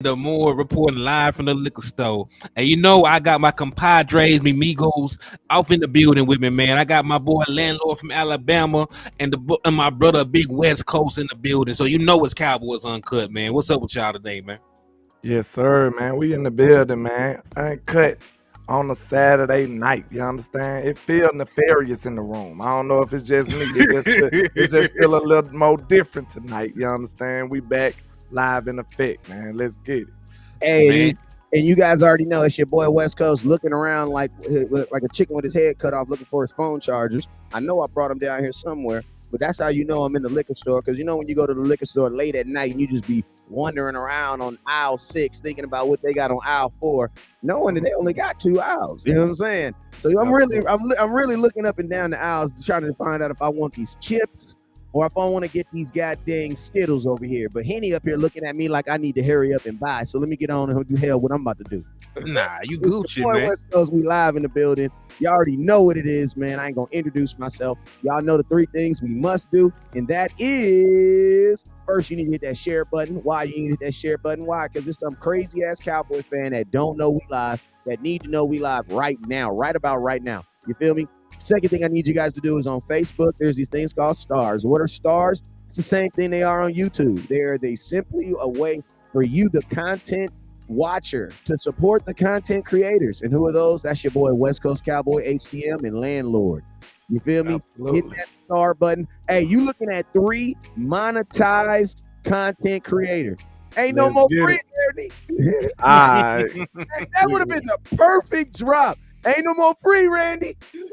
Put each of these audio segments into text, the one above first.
Hennythemoor reporting live from the liquor store. And you know, I got my compadres, me amigos, off in the building with me, man. I got my boy landlord from Alabama and my brother Big West Coast in the building. So you know it's Cowboys Uncut, man. What's up with y'all today, man? Yes, sir, man. We in the building, man. Uncut on a Saturday night. You understand? It feels nefarious in the room. I don't know if it's just me. It just feel a little more different tonight. You understand? We back live in effect, man. Let's get it. Hey, Man, and you guys already know it's your boy West Coast looking around like a chicken with his head cut off, looking for his phone chargers. I know I brought him down here somewhere, but that's how you know I'm in the liquor store. Because you know when you go to the liquor store late at night and you just be wandering around on aisle 6, thinking about what they got on aisle 4, knowing that they only got 2 aisles. You know what I'm saying? So I'm really looking up and down the aisles trying to find out if I want these chips or if I want to get these goddamn Skittles over here. But Henny up here looking at me like I need to hurry up and buy. So let me get on and do hell what I'm about to do. nah, you It's Gucci, the boy man. West Coast. We live in the building. You already know what it is, man. I ain't gonna introduce myself. Y'all know the 3 things we must do, and that is first you need to hit that share button. Why you need to hit that share button? Why? Because there's some crazy ass Cowboy fan that don't know we live, that need to know we live right now, right about right now. You feel me? Second thing I need you guys to do is on Facebook, there's these things called stars. What are stars? It's the same thing they are on YouTube. They simply a way for you, the content watcher, to support the content creators. And who are those? That's your boy West Coast Cowboy, HTM, and Landlord. You feel me? Absolutely. Hit that star button. Hey, you looking at 3 monetized content creators. Ain't no Let's more get free, it. Randy. All right. That would have been the perfect drop. Ain't no more free, Randy. You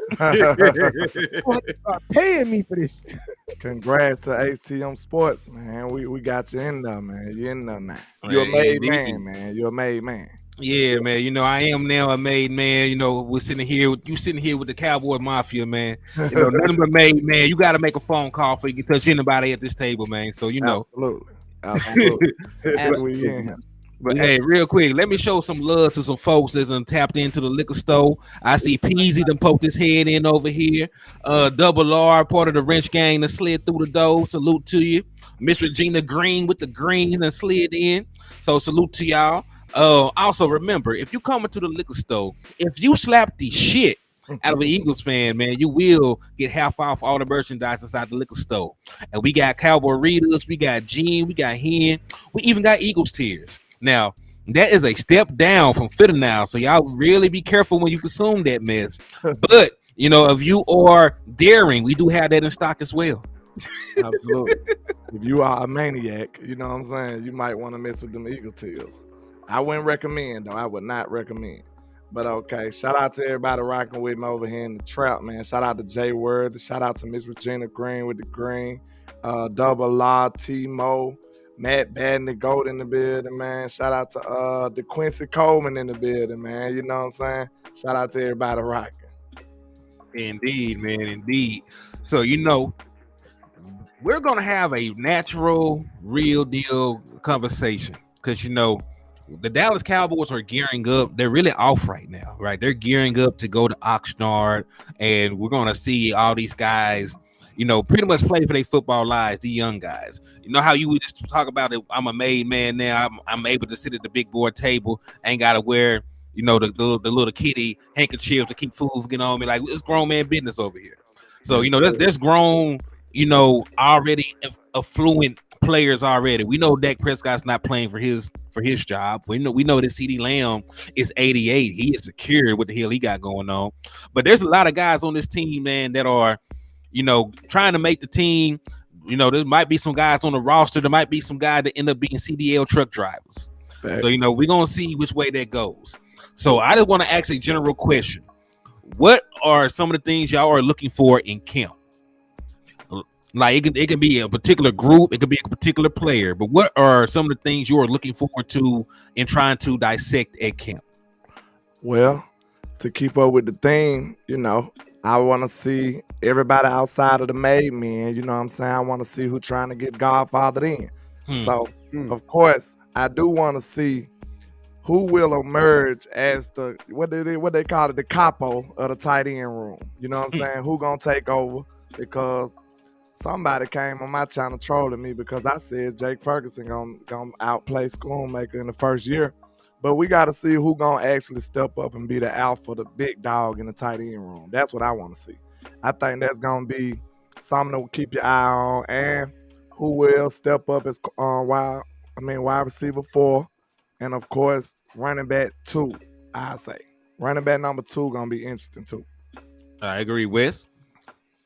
want to start paying me for this shit. Congrats to HTM Sports, man. We got you in there, man. You in there now. You're a Man, made indeed. man, man. You're a made man. Yeah, man. You know, I am now a made man. You know, we're sitting here, you sitting here with the Cowboy Mafia, man. You know, nothing but made man. You got to make a phone call for you can touch anybody at this table, man. So, you know. Absolutely. Absolutely. we Absolutely. in here. But hey, real quick, let me show some love to some folks that's done tapped into the liquor store. I see Peasy done poked his head in over here. Double R, part of the wrench gang that slid through the door. Salute to you. Miss Regina Green with the green that slid in. So salute to y'all. Also remember, if you come into the liquor store, if you slap the shit out of an Eagles fan, man, you will get half off all the merchandise inside the liquor store. And we got Cowboy Readers, we got Gene, we got Hen, we even got Eagles Tears. Now, that is a step down from Fitter now, so y'all really be careful when you consume that mess. But, you know, if you are daring, we do have that in stock as well. Absolutely. If you are a maniac, you know what I'm saying, you might want to mess with them Eagle Teals. I wouldn't recommend, though. I would not recommend. But okay, shout out to everybody rocking with me over here in the trap, man. Shout out to Jay Worthy. Shout out to Miss Regina Green with the green. Double Law, T-Mo, Matt Badney Gold in the building, man. Shout out to the Quincy Coleman in the building, man. You know what I'm saying? Shout out to everybody rocking. Indeed, man, indeed. So, you know, we're going to have a natural, real deal conversation because, you know, the Dallas Cowboys are gearing up. They're really off right now, right? They're gearing up to go to Oxnard, and we're going to see all these guys, you know, pretty much play for their football lives, the young guys. You know how you would just talk about it, I'm a made man now. I'm able to sit at the big board table. I ain't got to wear, you know, the little kitty handkerchiefs to keep food from getting on me. Like, it's grown man business over here. So, you know, there's grown, you know, already affluent players already. We know Dak Prescott's not playing for his job. We know that CD Lamb is 88. He is secure what the hell he got going on. But there's a lot of guys on this team, man, that are, you know, trying to make the team. You know, there might be some guys on the roster. There might be some guys that end up being CDL truck drivers. Facts. So, you know, we're gonna see which way that goes. So I just want to ask a general question. What are some of the things y'all are looking for in camp? Like it can be a particular group, it could be a particular player, but what are some of the things you are looking forward to in trying to dissect at camp? Well, to keep up with the theme, you know, I want to see everybody outside of the made men. You know what I'm saying? I want to see who trying to get Godfathered in. So, of course, I do want to see who will emerge as the what they call it, the capo of the tight end room. You know what I'm saying? Who gonna take over? Because somebody came on my channel trolling me because I said Jake Ferguson gonna outplay Schoonmaker in the first year. But we got to see who gonna actually step up and be the alpha, the big dog in the tight end room. That's what I want to see. I think that's gonna be something to keep your eye on, and who will step up as wide receiver 4, and of course running back 2. I say running back number 2 gonna be interesting too. I agree, Wes.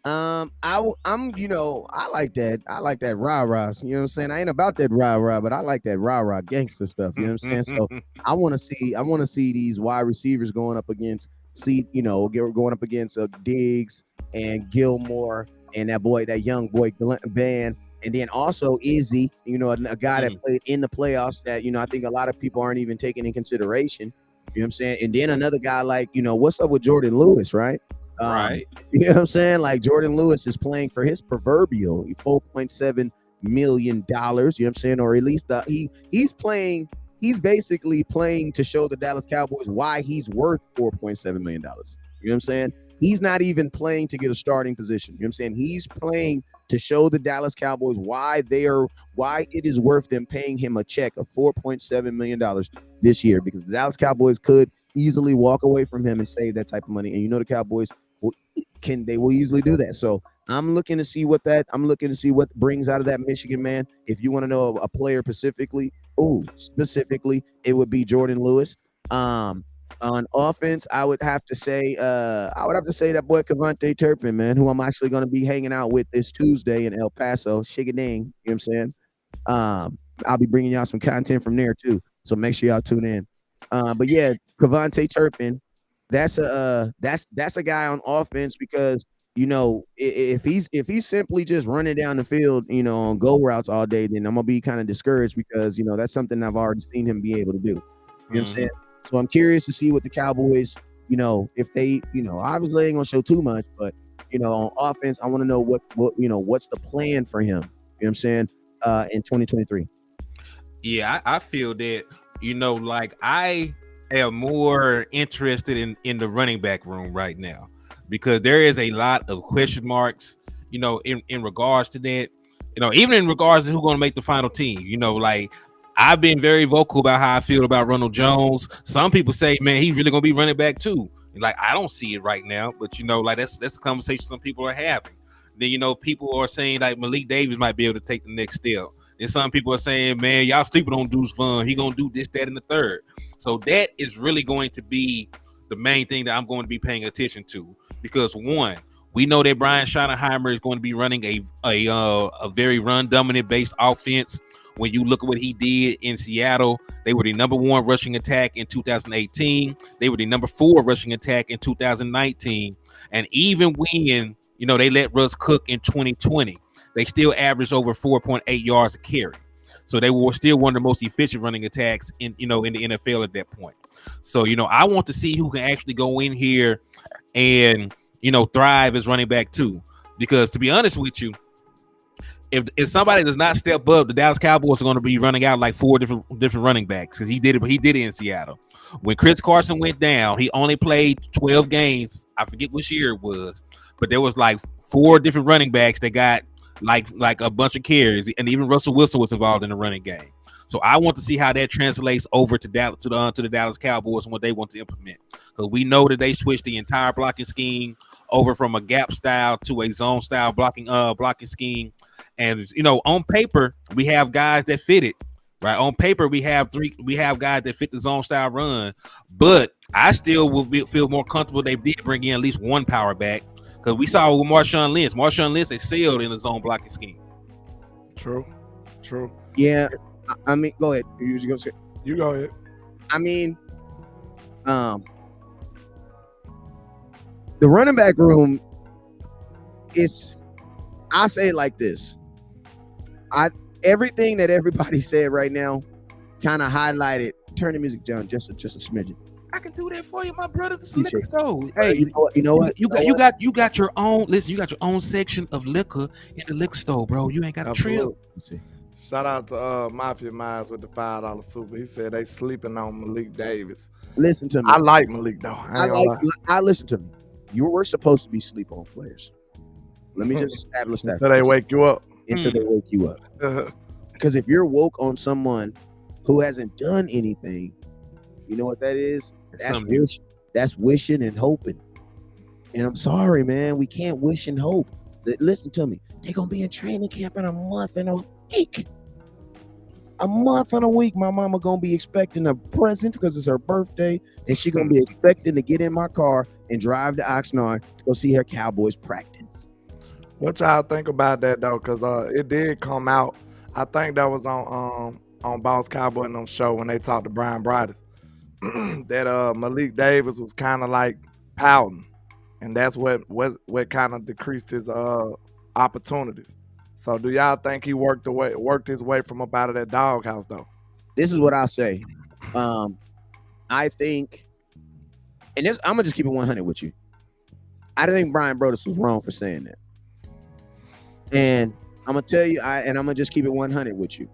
I'm, I like that. I like that rah-rah. You know what I'm saying? I ain't about that rah-rah, but I like that rah-rah gangster stuff. You know what I'm saying? So I want to see these wide receivers going up against, going up against Diggs and Gilmore and that young boy Van. And then also Izzy, a guy that played in the playoffs that, I think a lot of people aren't even taking in consideration. You know what I'm saying? And then another guy like, what's up with Jordan Lewis, right? Right. You know what I'm saying? Like Jordan Lewis is playing for his proverbial $4.7 million. You know what I'm saying? Or at least he's basically playing to show the Dallas Cowboys why he's worth $4.7 million. You know what I'm saying? He's not even playing to get a starting position. You know what I'm saying? He's playing to show the Dallas Cowboys why it is worth them paying him a check of $4.7 million this year, because the Dallas Cowboys could easily walk away from him and save that type of money. And the Cowboys will easily do that. So I'm looking to see what brings out of that Michigan man. If you want to know a player specifically, it would be Jordan Lewis. On offense, I would have to say that boy Cavante Turpin, man, who I'm actually going to be hanging out with this Tuesday in El Paso. Shigading, you know what I'm saying? I'll be bringing y'all some content from there too, so make sure y'all tune in. But yeah, Cavante Turpin, that's a guy on offense, because if he's simply just running down the field, on go routes all day, then I'm gonna be kind of discouraged, because that's something I've already seen him be able to do. You know what I'm saying? So I'm curious to see what the Cowboys, if they, obviously ain't gonna show too much, but on offense, I want to know what's the plan for him. You know what I'm saying? In 2023. Yeah, I feel that, like I am more interested in the running back room right now, because there is a lot of question marks, in regards to that, even in regards to who's going to make the final team. Like I've been very vocal about how I feel about Ronald Jones. Some people say, man, he's really going to be running back too. Like I don't see it right now, but like that's a conversation some people are having. Then people are saying like Malik Davis might be able to take the next step. And some people are saying, man, y'all sleeping on Deuce Vaughn. He going to do this, that, and the third. So that is really going to be the main thing that I'm going to be paying attention to. Because one, we know that Brian Schottenheimer is going to be running a very run-dominant based offense. When you look at what he did in Seattle, they were the number 1 rushing attack in 2018. They were the number 4 rushing attack in 2019. And even when, they let Russ cook in 2020, they still averaged over 4.8 yards a carry. So they were still one of the most efficient running attacks in the NFL at that point. So, I want to see who can actually go in here and, thrive as running back too. Because to be honest with you, if somebody does not step up, the Dallas Cowboys are going to be running out like 4 different running backs, because he did it in Seattle. When Chris Carson went down, he only played 12 games. I forget which year it was, but there was like 4 different running backs that got like a bunch of carries, and even Russell Wilson was involved in the running game. So I want to see how that translates over to the Dallas Cowboys and what they want to implement, because we know that they switched the entire blocking scheme over from a gap style to a zone style blocking scheme. And on paper we have guys that fit it, right? On paper we have guys that fit the zone style run, but I still will feel more comfortable they did bring in at least one power back, because we saw with Marshawn Lynch excelled in the zone blocking scheme. True. Yeah, I mean, go ahead. You go ahead. I mean, the running back room, I say it like this. Everything that everybody said right now kind of highlighted. Turn the music down just a smidgen. I can do that for you, my brother. This is liquor store. Hey, you know what? You got your own. Listen, you got your own section of liquor in the liquor store, bro. You ain't got a trip. Shout out to Mafia Minds with the $5 super. He said they sleeping on Malik Davis. Listen to me. I like Malik though. I listen to me. You were supposed to be sleep on players. Let me just establish that. Until they wake you up. Until they wake you up. Because if you're woke on someone who hasn't done anything, you know what that is? That's wishing and hoping. And I'm sorry, man. We can't wish and hope. Listen to me. They're going to be in training camp in a month and a week. A month and a week, my mama going to be expecting a present because it's her birthday. And she going to be expecting to get in my car and drive to Oxnard to go see her Cowboys practice. What y'all think about that, though? Because it did come out. I think that was on Boss Cowboy and them show when they talked to Brian Briders that Malik Davis was kind of like pouting, and that's what kind of decreased his opportunities. So do y'all think he worked his way from up out of that doghouse, though? This is what I'll say. I think, and this, I'm gonna just keep it 100 with you. I think Brian Brodus was wrong for saying that, and I'm gonna tell you, and I'm gonna just keep it 100 with you.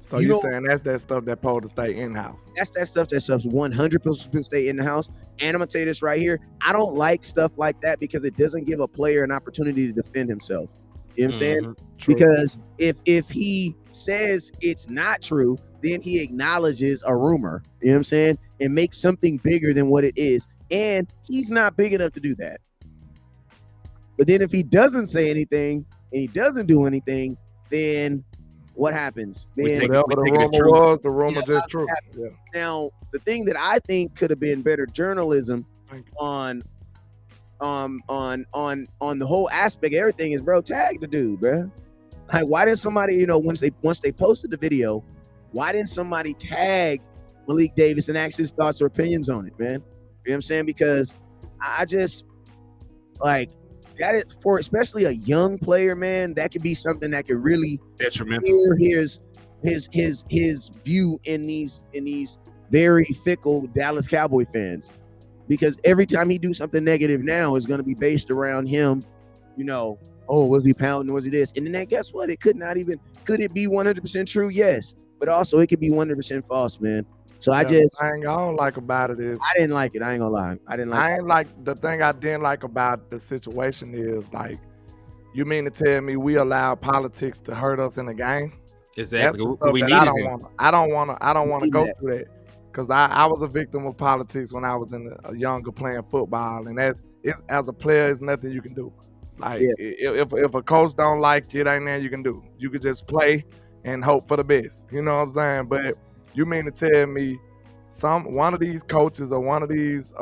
So you're saying that's that stuff that supposed to stay in house? That's that stuff that's 100% stay in the house. And I'm gonna tell you this right here. I don't like stuff like that because it doesn't give a player an opportunity to defend himself. You know what I'm saying? True. Because if he says it's not true, then he acknowledges a rumor. You know what I'm saying? And makes something bigger than what it is. And he's not big enough to do that. But then if he doesn't say anything and he doesn't do anything, then what happens? Then whatever the rumor was, the rumor just true. Yeah. Now, the thing that I think could have been better journalism on the whole aspect of everything is, bro, tag the dude, bro. Like, why didn't somebody, once they posted the video, why didn't somebody tag Malik Davis and ask his thoughts or opinions on it, man? You know what I'm saying? Because I just like that is for especially a young player, man. That could be something that could really detrimental. His view in these very fickle Dallas Cowboy fans, because every time he do something negative now is going to be based around him. Oh, was he pounding? Was he this? And then guess what? Could it be 100% true? Yes, but also it could be 100% false, man. So I don't like about it is I didn't like it. I ain't gonna lie. The thing I didn't like about the situation is, like, you mean to tell me we allow politics to hurt us in the game? Exactly. I don't want to go through that, because I was a victim of politics when I was a younger playing football, and as a player, it's nothing you can do. Like, if a coach don't like you, it ain't nothing you can do. You could just play and hope for the best. You know what I'm saying? But you mean to tell me one of these coaches or one of these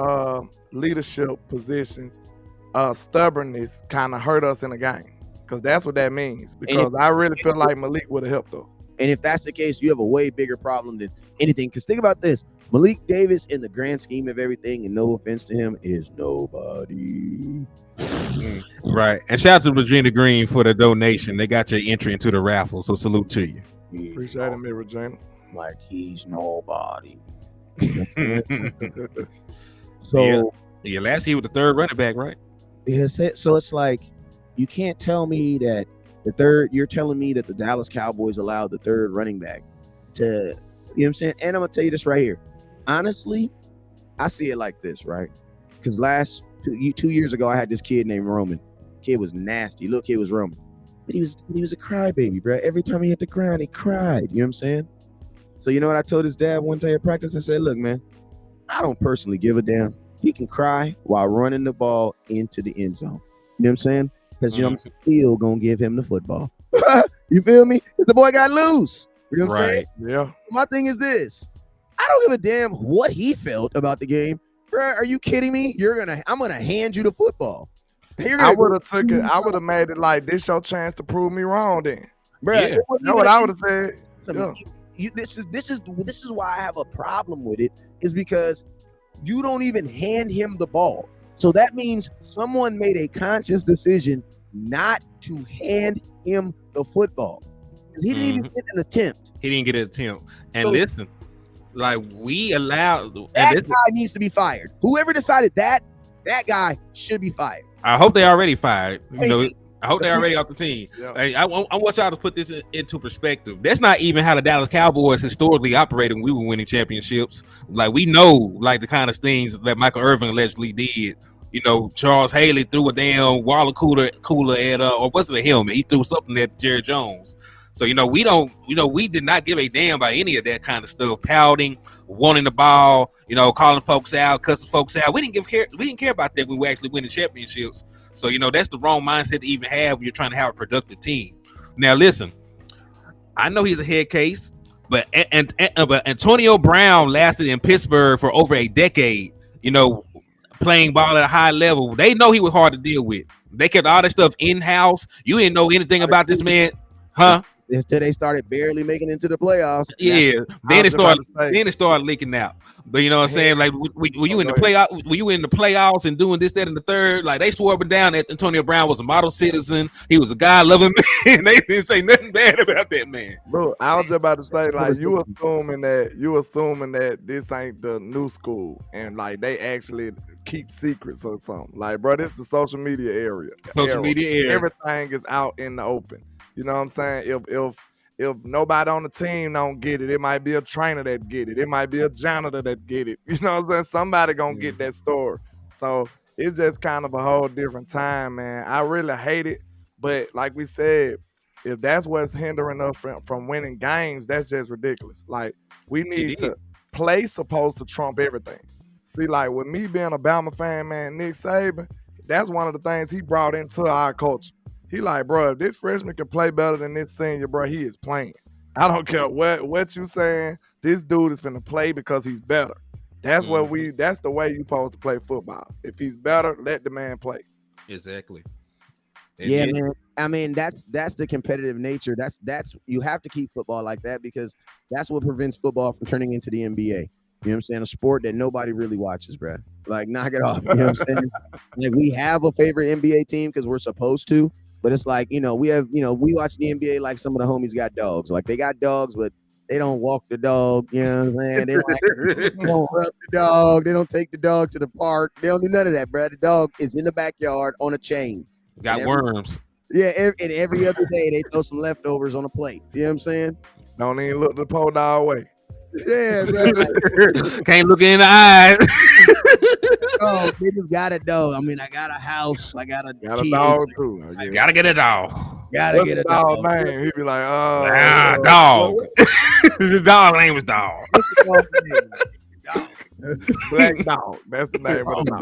leadership positions, stubbornness kind of hurt us in the game? Because that's what that means. Because I really feel like Malik would have helped us. And if that's the case, you have a way bigger problem than anything. Because think about this. Malik Davis, in the grand scheme of everything, and no offense to him, is nobody. Right. And shout out to Regina Green for the donation. They got your entry into the raffle. So salute to you. Appreciate it, Regina. Like he's nobody. So last year with the third running back, right? Yeah. So it's like, you can't tell me that you're telling me that the Dallas Cowboys allowed the third running back to, you know what I'm saying? And I'm gonna tell you this right here. Honestly, I see it like this, right? Because 2 years ago, I had this kid named Roman. Kid was nasty. Little kid was Roman. But he was a crybaby, bro. Every time he hit the ground, he cried. You know what I'm saying? So you know what I told his dad one day at practice? I said, look, man, I don't personally give a damn. He can cry while running the ball into the end zone. You know what I'm saying? Because, I'm still going to give him the football. You feel me? Because the boy got loose. You know what I'm saying? Yeah. My thing is this. I don't give a damn what he felt about the game. Bro, are you kidding me? I'm going to hand you the football. I would have took it. I would have made it like, this your chance to prove me wrong then. Bro, you know what I would have said? This is why I have a problem with it, is because you don't even hand him the ball. So that means someone made a conscious decision not to hand him the football. Because he didn't even get an attempt. He didn't get an attempt. And listen, like, we allowed that guy needs to be fired. Whoever decided that guy should be fired. I hope they already fired. I hope they're already off the team. Yeah. I want y'all to put this into perspective. That's not even how the Dallas Cowboys historically operated when we were winning championships. Like, we know, like, the kind of things that Michael Irvin allegedly did, You know, Charles Haley threw a damn water cooler at or was it a helmet? He threw something at Jerry Jones. So, you know, we did not give a damn about any of that kind of stuff. Pouting, wanting the ball, you know, calling folks out, cussing folks out. We didn't care about that when we actually winning championships. So, you know, that's the wrong mindset to even have when you're trying to have a productive team. Now, listen, I know he's a head case, but Antonio Brown lasted in Pittsburgh for over a decade, you know, playing ball at a high level. They know he was hard to deal with. They kept all that stuff in-house. You didn't know anything about this man, huh? Until they started barely making it into the playoffs. Yeah, then it started leaking out. But you know what I'm saying? Like, were you in the playoff? Were you in the playoffs and doing this, that, and the third? Like, they swore up and down that Antonio Brown was a model citizen. He was a God-loving man. They didn't say nothing bad about that man. Bro, I was just about to say, like, you assuming that this ain't the new school and like they actually keep secrets or something. Like, bro, this is the social media area. Everything is out in the open. You know what I'm saying? If nobody on the team don't get it, it might be a trainer that get it. It might be a janitor that get it. You know what I'm saying? Somebody gonna get that story. So it's just kind of a whole different time, man. I really hate it. But like we said, if that's what's hindering us from winning games, that's just ridiculous. Like, we need to play supposed to trump everything. See, like, with me being a Bama fan, man, Nick Saban, that's one of the things he brought into our culture. He like, bro, if this freshman can play better than this senior, bro, he is playing. I don't care what you saying. This dude is finna play because he's better. That's that's the way you supposed to play football. If he's better, let the man play. Exactly. Man. I mean, that's the competitive nature. That's you have to keep football like that because that's what prevents football from turning into the NBA. You know what I'm saying? A sport that nobody really watches, bro. Like, knock it off. You know what I'm saying? Like, we have a favorite NBA team because we're supposed to. But it's like, you know, we watch the NBA like some of the homies got dogs. Like, they got dogs, but they don't walk the dog. You know what I'm saying? They don't rub the dog. They don't take the dog to the park. They don't do none of that, bro. The dog is in the backyard on a chain. Got worms. Yeah, and every other day they throw some leftovers on a plate. You know what I'm saying? Don't even look the pole dog way. Yeah, bro. Can't look in the eyes. Oh, they just got a dog. I mean, I got a house. I got a dog too. I gotta get a dog. Gotta get a dog. Name? He'd be like, dog. The dog name was Dog. What's the dog name? Black Dog. That's the name of the dog.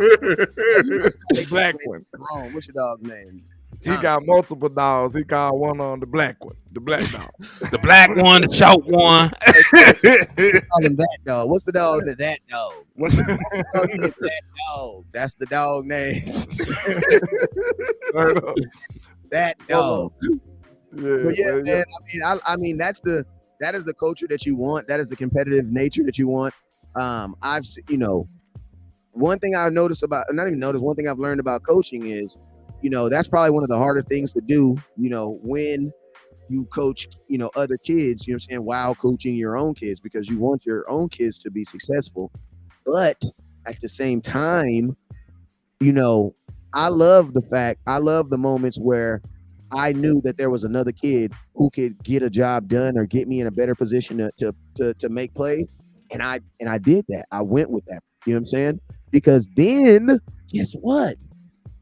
The black one. Wrong. What's your dog's name? He got multiple dogs. He called one on the black one. The black dog. The black one, the short one. Call him that dog. What's the dog to that dog? What's the dog name to that dog? That's the dog name. That dog. Yeah, man. I mean, that is the culture that you want. That is the competitive nature that you want. One thing I've noticed one thing I've learned about coaching is, you know, that's probably one of the harder things to do, you know, when you coach, you know, other kids, you know what I'm saying, while coaching your own kids, because you want your own kids to be successful. But at the same time, you know, I love the moments where I knew that there was another kid who could get a job done or get me in a better position to make plays. And I did that. I went with that. You know what I'm saying? Because then guess what?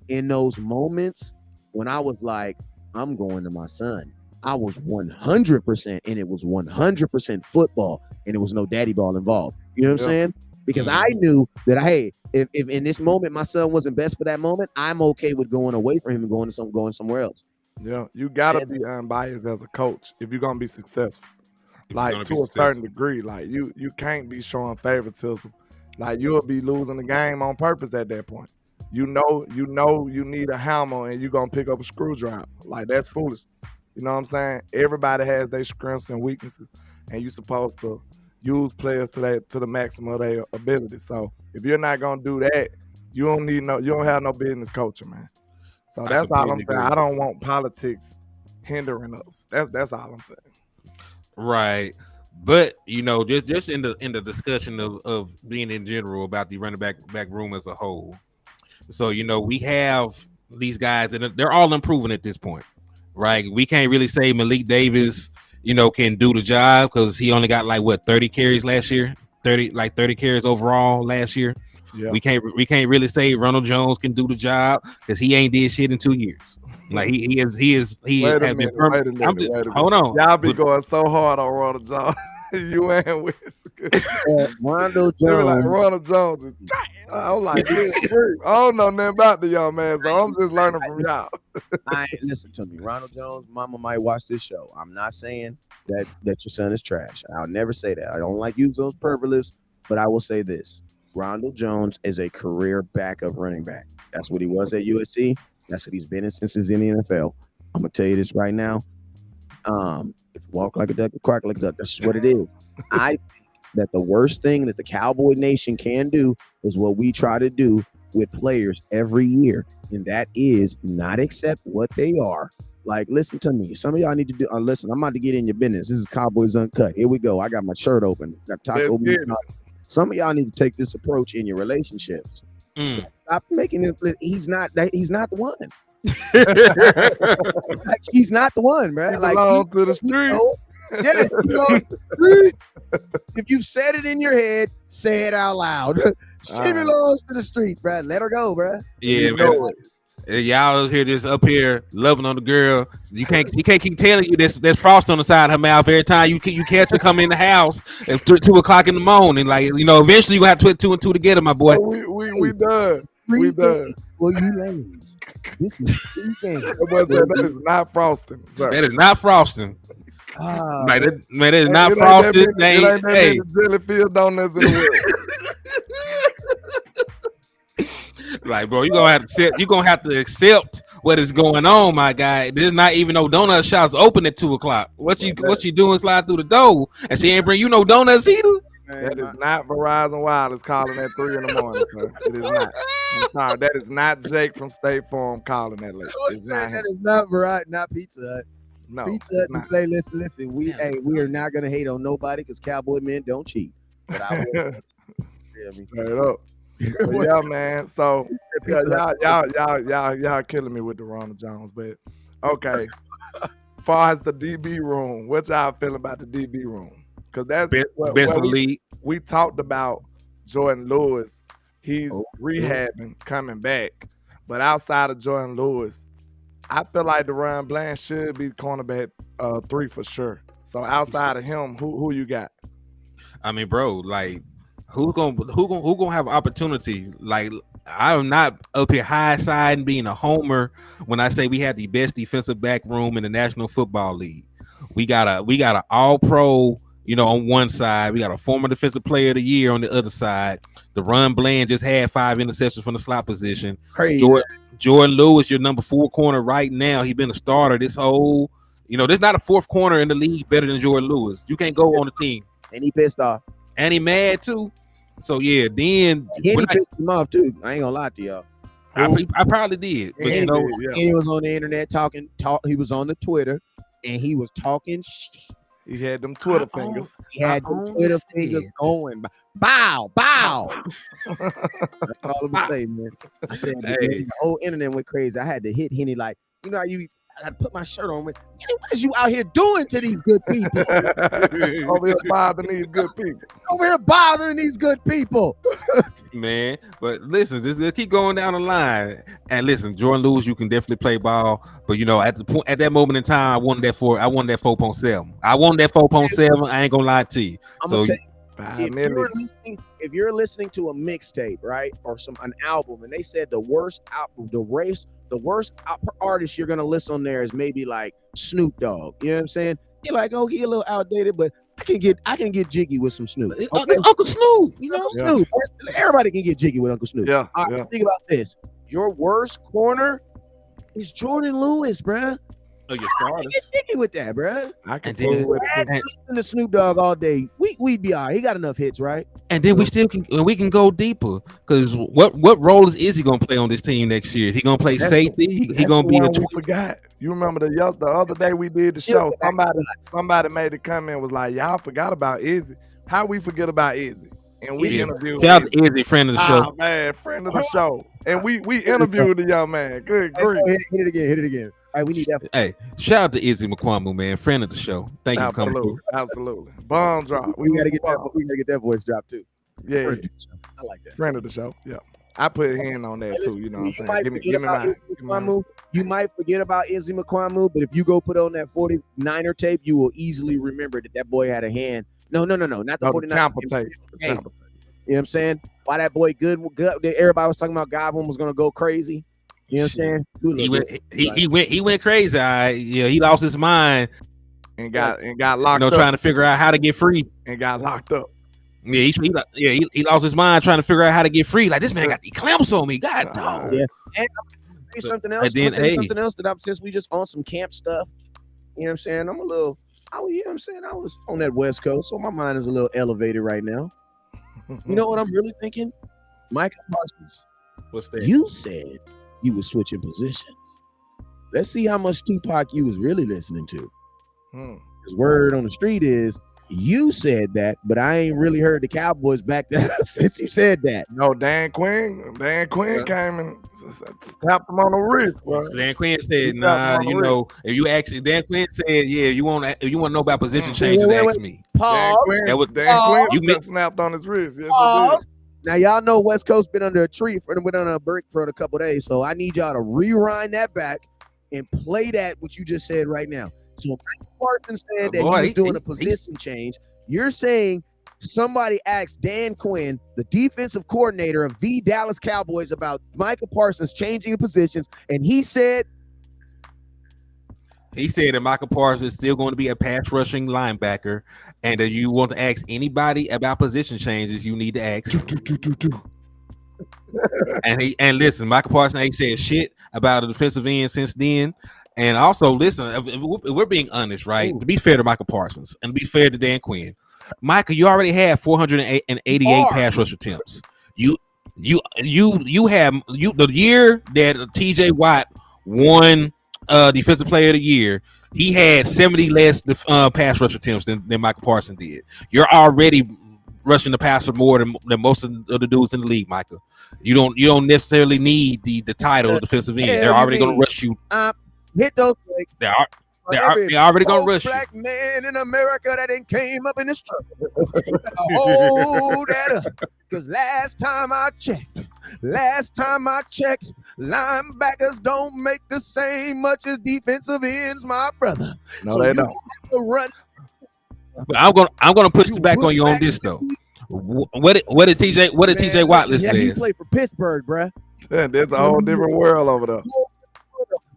In those moments when I was like, I'm going to my son, I was 100%, and it was 100% football, and there was no daddy ball involved. You know what I'm saying? Because I knew that, hey, if in this moment my son wasn't best for that moment, I'm okay with going away from him and going somewhere else. Yeah, you gotta be unbiased as a coach if you're gonna be successful. Like, to a certain degree, like you can't be showing favoritism. Like, you'll be losing the game on purpose at that point. You know you need a hammer and you're gonna pick up a screwdriver. Like, that's foolishness. You know what I'm saying? Everybody has their strengths and weaknesses, and you're supposed to use players to the maximum of their ability. So if you're not gonna do that, you don't have no business coaching, man. So that's all I'm saying. I don't want politics hindering us. That's all I'm saying. Right. But, you know, just in the discussion of being in general about the running back room as a whole. So, you know, we have these guys and they're all improving at this point, right? We can't really say Malik Davis, you know, can do the job because he only got 30 carries last year, 30 carries overall last year. Yeah. We can't really say Ronald Jones can do the job because he ain't did shit in 2 years. Like he has Wait a been minute. hold on. Y'all be going so hard on Ronald Jones. You and Wiz. Ronald They be like, Jones. Ronald Jones is I'm like, I don't know nothing about the young man, so I'm just learning from y'all. Listen to me. Ronald Jones, mama might watch this show. I'm not saying that your son is trash. I'll never say that. I don't like use those superlatives, but I will say this. Ronald Jones is a career backup running back. That's what he was at USC. That's what he's been in since he's in the NFL. I'm gonna tell you this right now. If you walk like a duck, you quack like a duck. That's just what it is. I think that the worst thing that the Cowboy Nation can do is what we try to do with players every year, and that is not accept what they are. Like, listen to me. Some of y'all need to do. Listen, I'm about to get in your business. This is Cowboys UnCut. Here we go. I got my shirt open. Got taco. Some of y'all need to take this approach in your relationships. Stop making it. He's not the one. Like, he's not the one, bro. Like, belong to the street. Yes, if you said it in your head, say it out loud. She belongs to the streets, bro. Let her go, bro. Yeah, man. Y'all hear this up here loving on the girl. You can't keep telling you there's frost on the side of her mouth every time you catch her come in the house at 2 o'clock in the morning. Like, eventually you gonna have to put 2 and 2 together, my boy. We done. We done. Well, you ladies. This is that is not frosting. Sorry. That is not frosting. Like that, man, that is not it frosted. It ain't that many Jellyfield donuts in the world. Like, bro, you're gonna have to accept what is going on, my guy. There's not even no donut shops open at 2 o'clock. What she doing? Slide through the door, and she ain't bring you no donuts either. That is not Verizon Wireless calling at 3 in the morning, sir. It is not. I'm sorry. That is not Jake from State Farm calling that late. That is not Verizon, not Pizza Hut. No, Pizza Hut say, listen. We are not gonna hate on nobody because Cowboy men don't cheat. But I will. Straight up. Yeah, man. So y'all killing me with the Ronald Jones, but okay. Far as the DB room, what y'all feeling about the DB room? Because that's best in the league. We talked about Jordan Lewis. He's rehabbing, coming back. But outside of Jordan Lewis, I feel like Deron Bland should be cornerback 3 for sure. So outside of him, who you got? I mean, bro, like who gonna have opportunity? Like, I'm not up here high side and being a homer when I say we have the best defensive back room in the National Football League. We got a all pro, on one side. We got a former defensive player of the year on the other side. Deron Bland just had 5 interceptions from the slot position. Crazy. Jordan Lewis, your number 4 corner right now. He's been a starter this whole, there's not a 4th corner in the league better than Jordan Lewis. You can't go on the team. And he pissed off. And he mad too. So yeah, then he pissed him off too. I ain't gonna lie to y'all. I probably did. But he was on the internet talking. He was on the Twitter and he was talking shit. He had them Twitter fingers. He had them Twitter fingers going. Bow. That's all I'm gonna say, man. I said the whole internet went crazy. I had to hit Henny like, how I got to put my shirt on. What is you out here doing to these good people? Over here bothering these good people. Over here bothering these good people. Man, but listen, just keep going down the line. And listen, Jordan Lewis, you can definitely play ball. But at that moment in time, I wanted that 4.7. I wanted that 4.7. I ain't gonna lie to you. If you're listening to a mixtape, right, or an album, and they said the worst artist you're gonna list on there is maybe like Snoop Dogg. You know what I'm saying? You're like, he a little outdated, but I can get jiggy with some Snoop. Okay? Uncle Snoop, Snoop. Everybody can get jiggy with Uncle Snoop. Yeah. Think about this. Your worst corner is Jordan Lewis, bruh. Oh, your I can get jiggy with that, bruh. I can listen to Snoop Dogg all day. We'd be all right. He got enough hits, right? And then we can go deeper because what role is Izzy gonna play on this team next year? He gonna play safety. He gonna be we forgot. You remember the other day we did the show? Somebody made a comment was like, y'all forgot about Izzy. How we forget about Izzy? And we interviewed. Shout out to Izzy, friend of the show. Oh man, friend of the show. And we interviewed the young man. Good grief. Hit it again. All right, we need that. Hey, shout out to Izzy McQuamu, man, friend of the show. Thank you for coming through. Absolutely. Bomb drop. We gotta get that voice drop too. Yeah, I like that. friend of the show. Yeah, I put a hand on that too. You know what I'm saying? Give me Izzy you might forget about Izzy McQuamu, but if you go put on that 49er tape, you will easily remember that boy had a hand. No, not the 49er Tampa tape. You know what I'm saying? Why that boy good? Everybody was talking about Godwin was gonna go crazy. You know what I'm saying? He went crazy. Yeah, he lost his mind and got locked up. Trying to figure out how to get free and got locked up. Yeah, he lost his mind trying to figure out how to get free. Like, this man got the clamps on me. God dog. Yeah. And I'm gonna something else. Something else that since we just on some camp stuff. You know what I'm saying? I was on that West Coast, so my mind is a little elevated right now. You know what I'm really thinking? Micah Parsons. What's that? You said you were switching positions. Let's see how much Tupac you was really listening to. His word on the street is you said that, but I ain't really heard the Cowboys back that up since you said that. No, Dan Quinn came and tapped him on the wrist, bro. Dan Quinn said, "Nah, you know, if you ask Dan Quinn said, yeah, you want to know about position changes, ask me." Pause. Dan Quinn snapped on his wrist. Yes, he did. Now y'all know West Coast been under a tree been under a brick for a couple days, so I need y'all to rewind that back and play that what you just said right now. So Mike Parsons said that he was doing a position change. You're saying somebody asked Dan Quinn, the defensive coordinator of the Dallas Cowboys, about Micah Parsons changing positions, and he said that Micah Parsons is still going to be a pass rushing linebacker, and that you want to ask anybody about position changes, you need to ask. And listen, Micah Parsons ain't said shit about a defensive end since then. And also, listen, if we're being honest, right? To be fair to Micah Parsons and to be fair to Dan Quinn, Micah, you already had 488 pass rush attempts. You have the year that T.J. Watt won Defensive Player of the Year. He had 70 less pass rush attempts than Micah Parsons did. You're already rushing the passer more than most of the dudes in the league, Micah. You don't necessarily need the title of defensive end. They're already going to rush you. Hit those legs. They're already gonna rush black you. Man in America that ain't came up in this truck. Hold that up, because last time I checked, linebackers don't make the same much as defensive ends, my brother. No, so they don't. Run. But I'm gonna push back on you on this though. What did TJ Watt listen? He played for Pittsburgh, bruh. There's a whole different world over there.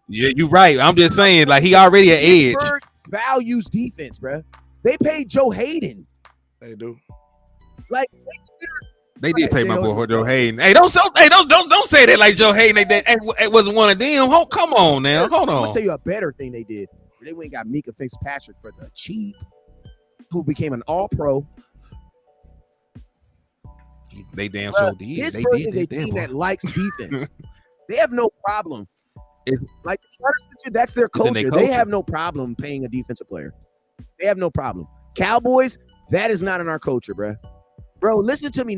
Yeah, you're right. I'm just saying, like, he already an edge. Pittsburgh values defense, bro. They paid Joe Hayden. They do. Like they did pay my boy Joe Hayden. Hey, don't say that like Joe Hayden. It wasn't one of them. Come on now, hold on. I'm gonna tell you a better thing they did. They went and got Micah Fitzpatrick for the cheap, who became an All-Pro. They damn sure did. Pittsburgh is a team that likes defense. They have no problem. Like, that's their culture. They have no problem paying a defensive player. They have no problem. Cowboys, that is not in our culture, bro. Bro, listen to me.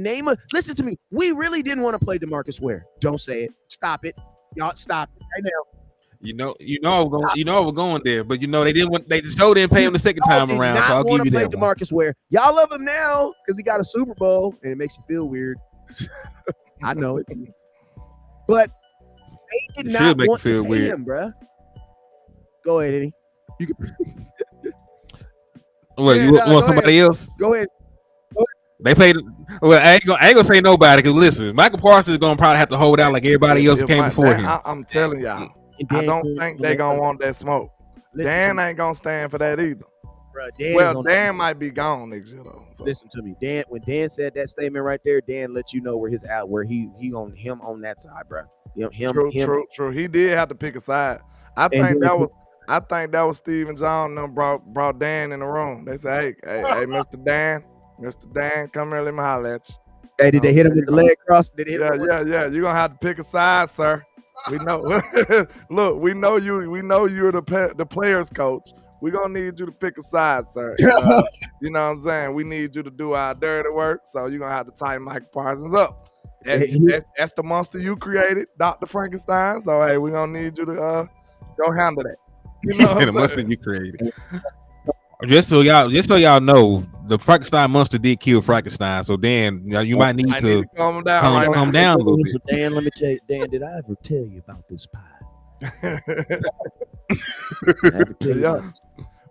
Listen to me. We really didn't want to play DeMarcus Ware. Don't say it. Stop it. Y'all stop it right now. We're going there, but they didn't. They still didn't pay him the second time around. So I'll give you that. DeMarcus Ware. Y'all love him now because he got a Super Bowl and it makes you feel weird. I know it, but they did not want to pay him, bro. Go ahead, Eddie. You can. What, you want somebody else? Go ahead. They paid. Well, I ain't gonna say nobody because listen, Michael Parsons is gonna probably have to hold out like everybody else came before him. I'm telling y'all, I don't think they gonna want that smoke. Dan ain't gonna stand for that either. Bro, Dan might be gone next year though. So. Listen to me, Dan. When Dan said that statement right there, Dan let you know where he on him on that side, bro. True. He did have to pick a side. I think that was Steve and John them brought Dan in the room. They said, hey, Mr. Dan, come here, let me holler at you. Hey, did they hit him with the leg cross? Yeah. You're gonna have to pick a side, sir. We know. Look, we know you. We know you're the players' coach. We're gonna need you to pick a side, sir. You know what I'm saying? We need you to do our dirty work. So you're gonna have to tighten Mike Parsons up. That's the monster you created, Dr. Frankenstein. So hey, we're gonna need you to go handle that. You know the monster you created. Just so y'all know, the Frankenstein monster did kill Frankenstein. So Dan, you might need to calm down right calm now. down a little bit. So Dan, let me tell you, Dan, did I ever tell you about this pie? I ever tell you Yeah. about this?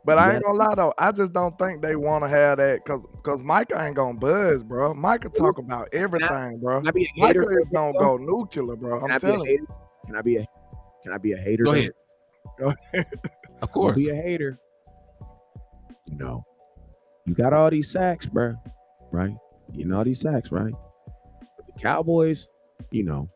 But You I ain't gonna lie though, I just don't think they want to have that because Micah ain't gonna buzz, bro. Micah talk about everything, bro. Can I be a Micah hater? is gonna go nuclear, bro. Can I'm I be a telling hater? you. Can I be a hater? Go though? ahead. Go ahead. Of I'll course. be a hater. You know, you got all these sacks, bro. Right? You know all these sacks, right? But the Cowboys, you know,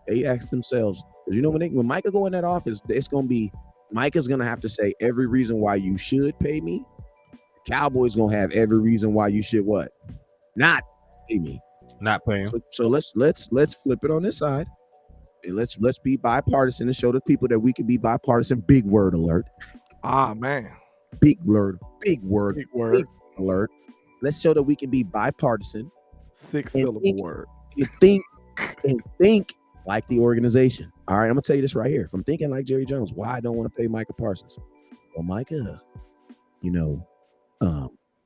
they ask themselves, because you know when Micah go in that office, it's gonna be Micah's gonna have to say every reason why you should pay me. The Cowboys gonna have every reason why you should what? Not pay me. Not paying. So let's flip it on this side. And let's be bipartisan and show the people that we can be bipartisan. Big word alert. Ah man. Big word. Big word. Big word. Alert. Let's show that we can be bipartisan. 6-syllable word. And think like the organization. All right, I'm gonna tell you this right here. If I'm thinking like Jerry Jones, why I don't want to pay Micah Parsons? Well, Micah, you know,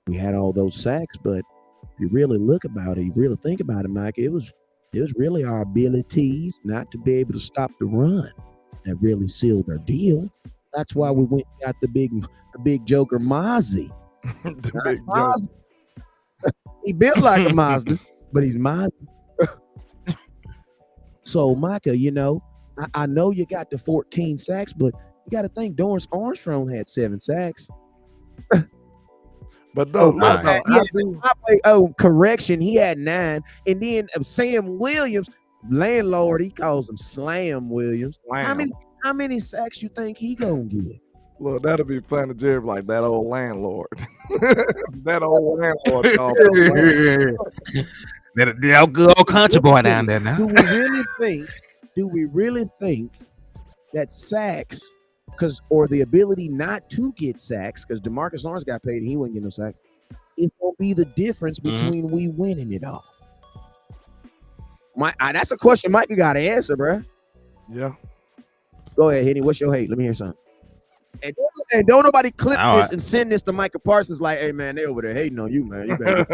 we had all those sacks, but if you really look about it, you really think about it, Micah, it was really our abilities not to be able to stop the run that really sealed our deal. That's why we went and got the big joker Mozzie. The big joke. He built like a Mazda, but he's Mazda. So Micah, you know, I know you got the 14 sacks, but you got to think Dorrance Armstrong had 7 sacks. But though, my bad. Correction, he had 9, and then Sam Williams, landlord, he calls him Slam Williams. Slam. How many sacks you think he gonna get? Look, that'll be funny, Jerry, like that old landlord. That old landlord. That good old country boy down there now. Do we really think that sacks, or the ability not to get sacks, because DeMarcus Lawrence got paid and he wouldn't get no sacks, is gonna be the difference between we winning it all? That's a question Mike got to answer, bro. Yeah. Go ahead, Henny. What's your hate? Let me hear something. And don't nobody clip All this right. and send this to Micah Parsons like, hey man, they over there hating on you, man. You better.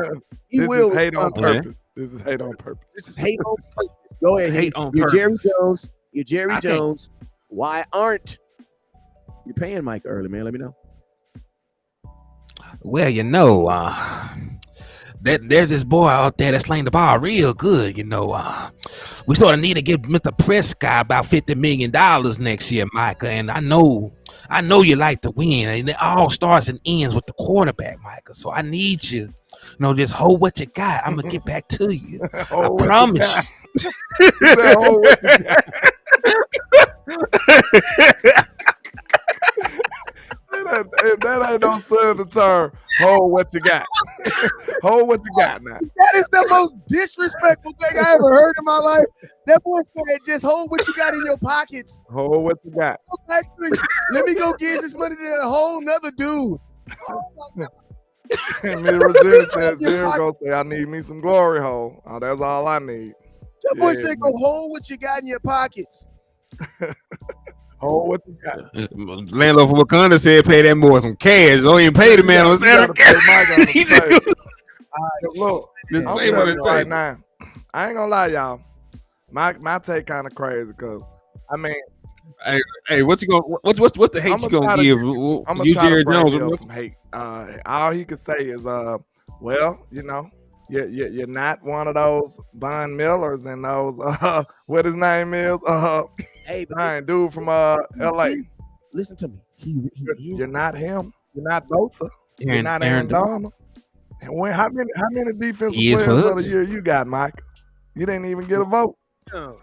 He This will is hate on respond. purpose. This is hate on purpose. This is hate on purpose. Go ahead, Henny. Hate on You're purpose. Jerry Jones. You're Jerry I can't- Jones. Why aren't you paying Micah early, man? Let me know. Well, you know, there's this boy out there that's slaying the ball real good. You know, we sort of need to give Mr. Prescott about $50 million next year, Micah. And I know you like to win, and it all starts and ends with the quarterback, Micah. So I need you, just hold what you got. I'm gonna get back to you. I promise you. He said, "Hold what you got." That ain't no southern term. Hold what you got. Hold what you got now. That is the most disrespectful thing I ever heard in my life. That boy said, just hold what you got in your pockets. Hold what you got. Actually, let me go get this money to a whole nother dude. And me and Roger said, Jerry gonna say, I need me some glory hole. Oh, that's all I need. That boy Yeah, said, go hold what you got in your pockets. Hold what you got. Landlord from Wakanda said pay that boy some cash. Don't even pay the man on You gotta Saturday. pay Mike on the He said- table. Look, Just I'm lay him on telling the you right table. now, I ain't gonna lie, y'all. My take kind of crazy because I mean, Hey, what's the hate I'ma you gonna try to- give? I'm gonna You try Jerry to bring Jones. Bill some hate. All he could say is, well, you're not one of those Von Millers and those what his name is, Hey, but Ryan dude from L.A. listen to me. He is. You're not him. You're not Bosa. You're Aaron- not Aaron Aaron Donald. And how many defensive He is players for of the us. year you got, Micah? You didn't even get a vote. No.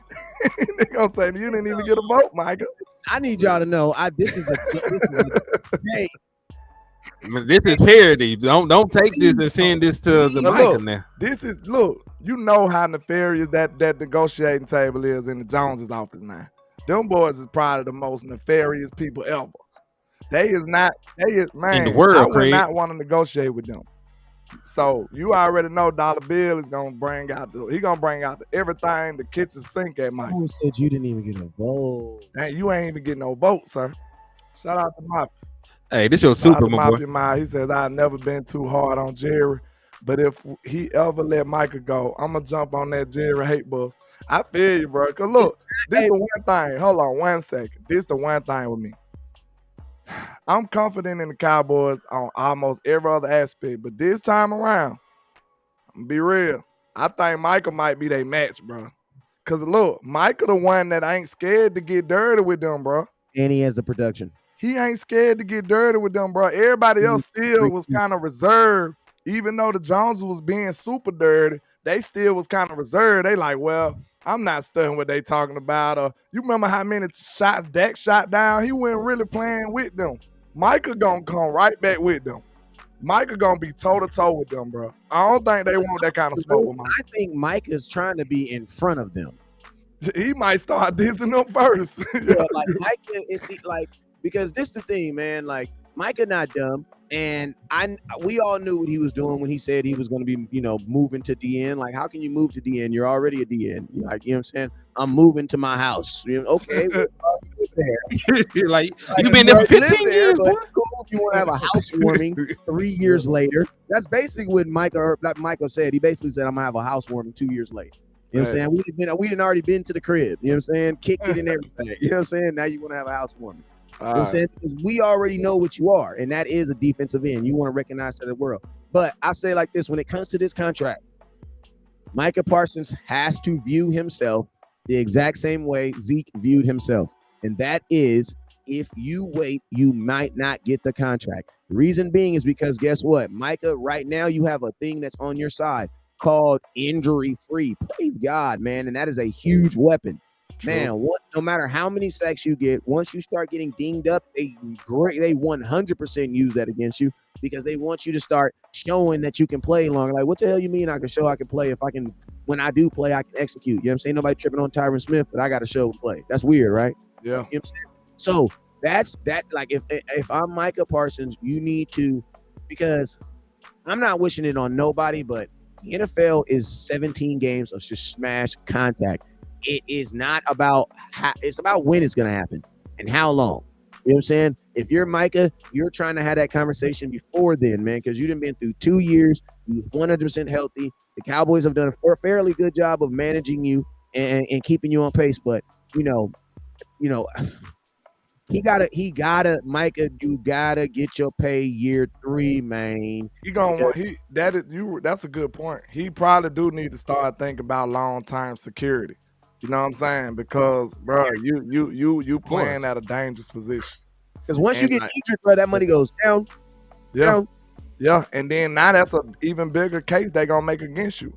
They gonna say you didn't even get a vote, Micah. I need y'all to know. This is hey, This is parody. Don't take this and send this to the Now, Micah look. now. Look, you know how nefarious that negotiating table is in the Joneses office now. Them boys is probably the most nefarious people ever. Man, In the world, I would Craig. not want to negotiate with them. So you already know Dollar Bill is gonna bring out everything, the kitchen sink at Mike. who said you didn't even get a vote? And you ain't even getting no vote, sir. Shout out to Mafia. Hey, this your Shout out super, to my boy. Mafia Mile. He says, I've never been too hard on Jerry. But if he ever let Micah go, I'm gonna jump on that Jerry hate bus. I feel you, bro. Cause look, this the one thing. Hold on 1 second. This the one thing with me. I'm confident in the Cowboys on almost every other aspect, but this time around, I'm gonna be real. I think Micah might be their match, bro. Cause look, Micah the one that ain't scared to get dirty with them, bro. And he has the production. He ain't scared to get dirty with them, bro. Everybody else still was kind of reserved. Even though the Joneses was being super dirty, they still was kind of reserved. They like, well, I'm not studying what they talking about. You remember how many shots Dak shot down? He wasn't really playing with them. Micah gonna come right back with them. Micah gonna be toe-to-toe with them, bro. I don't think they want that kind of smoke with Micah. I think Micah's trying to be in front of them. He might start dissing them first. Yeah, like Micah is like, because this the thing, man. Like Micah not dumb, and we all knew what he was doing when he said he was going to be, moving to DN. Like, how can you move to DN? You're already a DN. Like, you know what I'm saying? I'm moving to my house. Okay, well, you live there. like you've been there for 15 years, but cool. If you want to have a housewarming 3 years later, that's basically what Micah said. He basically said, I'm gonna have a housewarming 2 years later. You know what I'm saying? We didn't already been to the crib. You know what I'm saying? Kicked it and everything. You know what I'm saying? Now you want to have a housewarming. You know what I'm saying? Because we already know what you are, and that is a defensive end. You want to recognize to the world. But I say like this, when it comes to this contract, Micah Parsons has to view himself the exact same way Zeke viewed himself. And that is, if you wait, you might not get the contract. The reason being is because guess what? Micah, right now you have a thing that's on your side called injury-free. Praise God, man. And that is a huge weapon. True. Man, no matter how many sacks you get, once you start getting dinged up, they 100% use that against you because they want you to start showing that you can play longer. Like, what the hell you mean I can show I can play if I can, when I do play, I can execute. You know what I'm saying? Nobody tripping on Tyron Smith, but I got to show play. That's weird, right? Yeah. You know what I'm saying? So that's that. Like, if I'm Micah Parsons, you need to, because I'm not wishing it on nobody, but the NFL is 17 games of just smash contact. It is not about it's about when it's going to happen and how long. You know what I'm saying? If you're Micah, you're trying to have that conversation before then, man, because you've been through 2 years. You're 100% healthy. The Cowboys have done a fairly good job of managing you and keeping you on pace. But, Micah, you gotta get your pay year 3, man. That's a good point. He probably do need to start thinking about long-term security. You know what I'm saying? Because, bro, you playing at a dangerous position. Because once you get injured, bro, that money goes down. Yeah. Yeah. And then now that's an even bigger case they gonna make against you.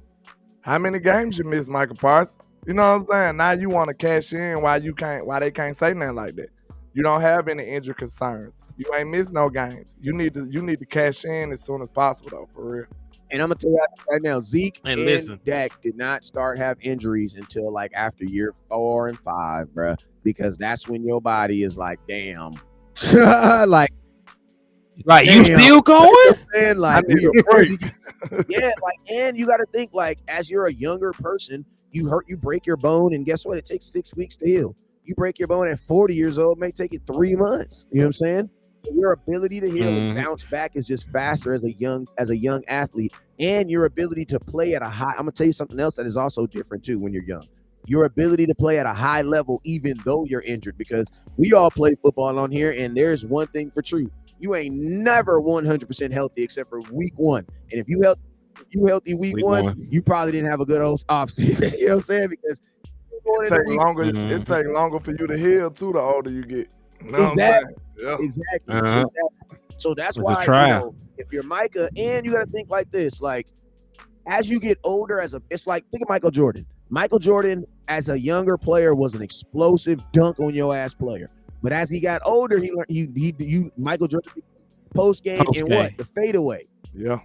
How many games you miss, Micah Parsons? You know what I'm saying? Now you want to cash in why they can't say nothing like that. You don't have any injury concerns. You ain't missed no games. You need to cash in as soon as possible, though, for real. And I'm gonna tell you right now, Zeke and Dak did not start have injuries until like after year 4 and 5, bro, because that's when your body is like, damn, like you still going? And like, yeah, like, and you got to think like, as you're a younger person, you break your bone, and guess what? It takes 6 weeks to heal. You break your bone at 40 years old, it may take it 3 months. You know what I'm saying? Your ability to heal and bounce back is just faster as a young athlete, and your ability to play at a high. I'm gonna tell you something else that is also different too when you're young. Your ability to play at a high level, even though you're injured, because we all play football on here, and there's one thing for true: you ain't never 100% healthy except for week 1. And if you healthy week one, you probably didn't have a good off season. You know what I'm saying? Because it take longer for you to heal too the older you get. You know exactly. Yeah. Exactly. So that's why if you're Micah, and you got to think like this, like as you get older, it's like, think of Michael Jordan. Michael Jordan, as a younger player, was an explosive dunk on your ass player. But as he got older, he learned Michael Jordan post game and what? The fadeaway. Yeah.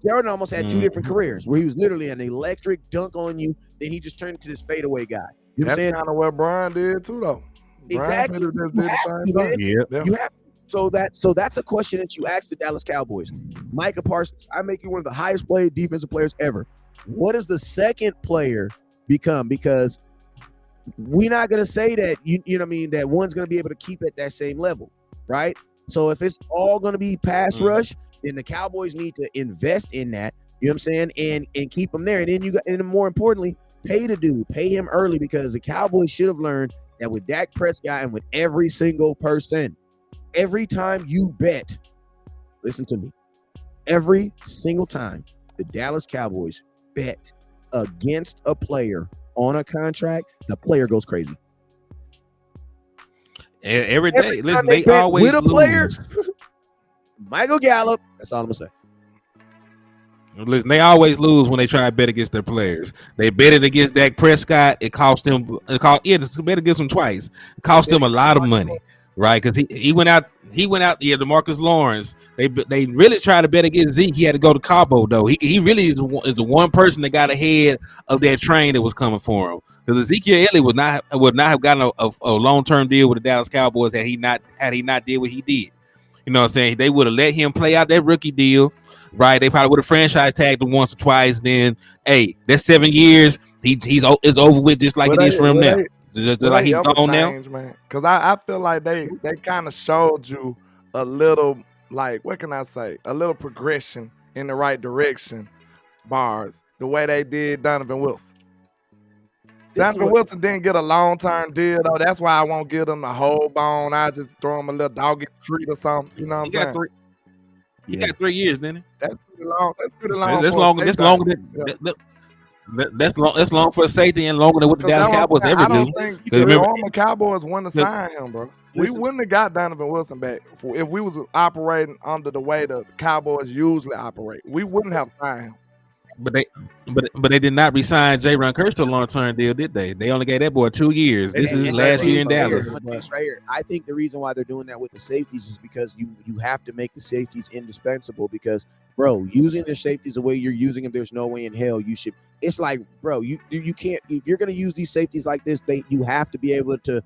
Jordan almost had 2 different careers where he was literally an electric dunk on you, then he just turned into this fadeaway guy. You know That's kind of what Brian did too, though. Exactly. So that's a question that you ask the Dallas Cowboys. Micah Parsons, I make you one of the highest paid defensive players ever. What does the second player become? Because we're not gonna say that you know what I mean, that one's gonna be able to keep at that same level, right? So if it's all gonna be pass rush, then the Cowboys need to invest in that. You know what I'm saying? And keep him there. And then and more importantly, pay the dude. Pay him early, because the Cowboys should have learned that with Dak Prescott and with every single person, every time you bet, listen to me, every single time the Dallas Cowboys bet against a player on a contract, the player goes crazy. Every day. Listen, they always with a lose. player, Michael Gallup. That's all I'm gonna say. Listen, they always lose when they try to bet against their players. They betted against Dak Prescott. It cost them. To bet against him twice. It cost them a lot of money, right? Because he went out. Yeah, DeMarcus Lawrence. They really tried to bet against Zeke. He had to go to Cabo though. He really is the one person that got ahead of that train that was coming for him. Because Ezekiel Elliott would not have gotten a long-term deal with the Dallas Cowboys had he not did what he did. You know what I'm saying? They would have let him play out that rookie deal. Right, they probably would have franchise tagged him once or twice. Then, hey, that's 7 years. It's over with, just like it is for him now. Just like he's gone now, man. Because I feel like they kind of showed you a little, like, what can I say? A little progression in the right direction. Bars the way they did Donovan Wilson. Donovan Wilson didn't get a long-term deal though. That's why I won't give them the whole bone. I just throw him a little doggy treat or something. You know what I'm saying? He got 3 years, didn't he? That's pretty long. That's pretty long. That's long for a safety and longer than what the Dallas Cowboys ever do. I don't think the Cowboys wouldn't have signed him, bro. We wouldn't have got Donovan Wilson back if we was operating under the way the Cowboys usually operate. We wouldn't have signed him. But they did not resign Jaron Kearse to a long-term deal, did they? They only gave that boy 2 years. This is last year in Dallas. Right here. I think the reason why they're doing that with the safeties is because you have to make the safeties indispensable. Because, bro, using the safeties the way you're using them, there's no way in hell you should. It's like, bro, you can't, if you're gonna use these safeties like this, you have to be able to.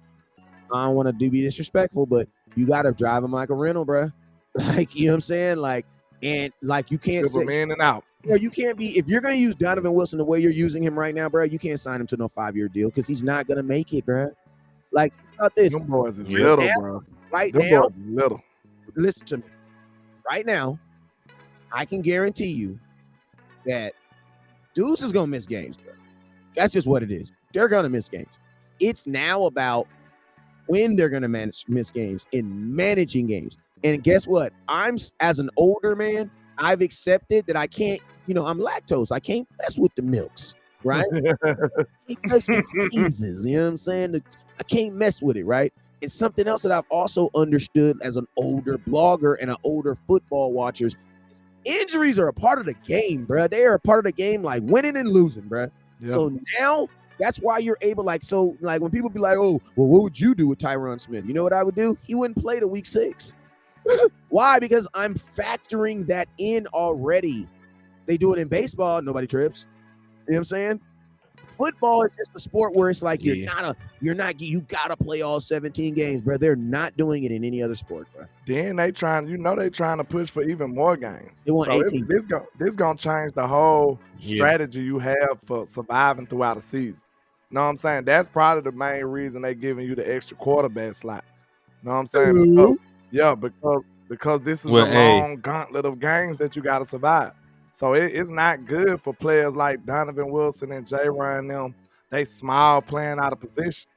I don't want to be disrespectful, but you got to drive them like a rental, bro. Like, you know what I'm saying? Like, and like you can't say in and out. Bro, you can't be, if you're going to use Donovan Wilson the way you're using him right now, bro, you can't sign him to no 5-year deal because he's not going to make it, bro. Like, about this. Them boys is little, bro. Right them now, boys is little. Listen to me. Right now, I can guarantee you that dudes is going to miss games, bro. That's just what it is. They're going to miss games. It's now about when they're going to miss games and managing games. And guess what? As an older man, I've accepted that I can't, I'm lactose. I can't mess with the milks, right? I can't mess with cheeses, you know what I'm saying? I can't mess with it, right? It's something else that I've also understood as an older blogger and an older football watcher. Injuries are a part of the game, bro. They are a part of the game, like winning and losing, bro. Yep. So now that's why you're able, like when people be like, oh, well, what would you do with Tyron Smith? You know what I would do? He wouldn't play to week 6. Why? Because I'm factoring that in already. They do it in baseball, nobody trips. You know what I'm saying? Football is just a sport where it's like you gotta play all 17 games, bro. They're not doing it in any other sport, bro. Then they trying to push for even more games. They want 18. This gonna change the whole strategy you have for surviving throughout the season. Know what I'm saying? That's probably the main reason they giving you the extra quarterback slot. Know what I'm saying? Mm-hmm. Because this is a long gauntlet of games that you got to survive. So it's not good for players like Donovan Wilson and J-Ron them. They small, playing out of position.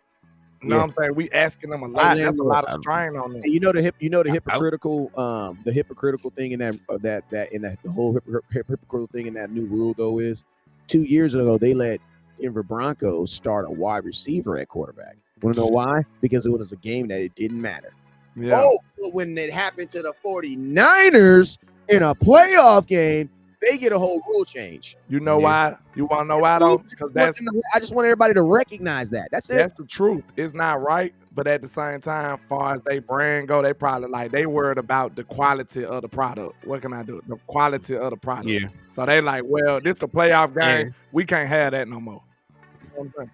You know what I'm saying? We asking them a lot. That's a lot of strain on them. And the hypocritical thing in the whole hypocritical thing in that new rule though is 2 years ago they let Denver Broncos start a wide receiver at quarterback. Want to know why? Because it was a game that it didn't matter. Yeah. Oh, but when it happened to the 49ers in a playoff game, they get a whole rule change. You know why? You want to know why though? Because I just want everybody to recognize that. That's it. That's the truth. It's not right, but at the same time, far as they brand go, they probably they worried about the quality of the product. What can I do? The quality of the product. Yeah. So they like, well, this the playoff game. We can't have that no more. You know what I'm saying?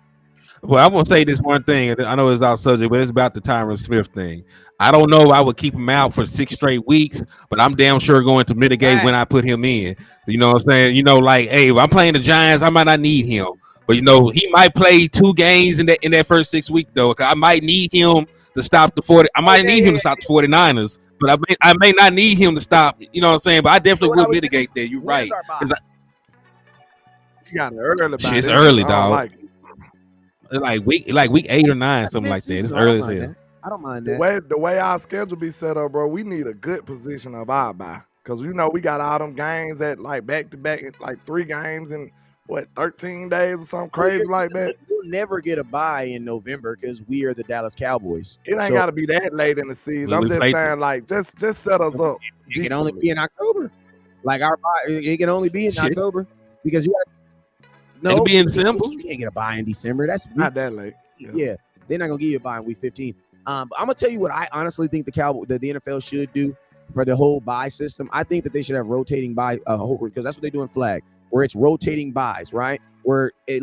Well, I'm gonna say this one thing. I know it's out subject, but it's about the Tyron Smith thing. I don't know if I would keep him out for 6 straight weeks, but I'm damn sure going to mitigate when I put him in. You know what I'm saying? Like, hey, if I'm playing the Giants, I might not need him. But he might play 2 games in that first 6 weeks though. Cause I might need him to stop the 40. I might need him to stop the 49ers, but I may not need him to stop. You know what I'm saying? But I definitely will mitigate that. You're right. You got an early bye. Shit's this early, year. I don't dog. like it. Like week 8 or 9, That's something like that. It's mid-season, though. early as hell. I don't mind The that. way our schedule be set up, bro, we need a good position of our bye. Cause we got all them games at like back to back, like 3 games in 13 days or something crazy like that. You'll never get a bye in November because we are the Dallas Cowboys. It ain't gotta be that late in the season. I'm just saying, like, just set us up. It can only be in October. Like our bye, it can only be in October because you got It'll be in December. You can't get a bye in December. That's not that late. Yeah, they're not gonna give you a bye in week 15. But I'm gonna tell you what I honestly think the NFL should do for the whole bye system. I think that they should have rotating bye because that's what they do in flag, where it's rotating byes, right? Where it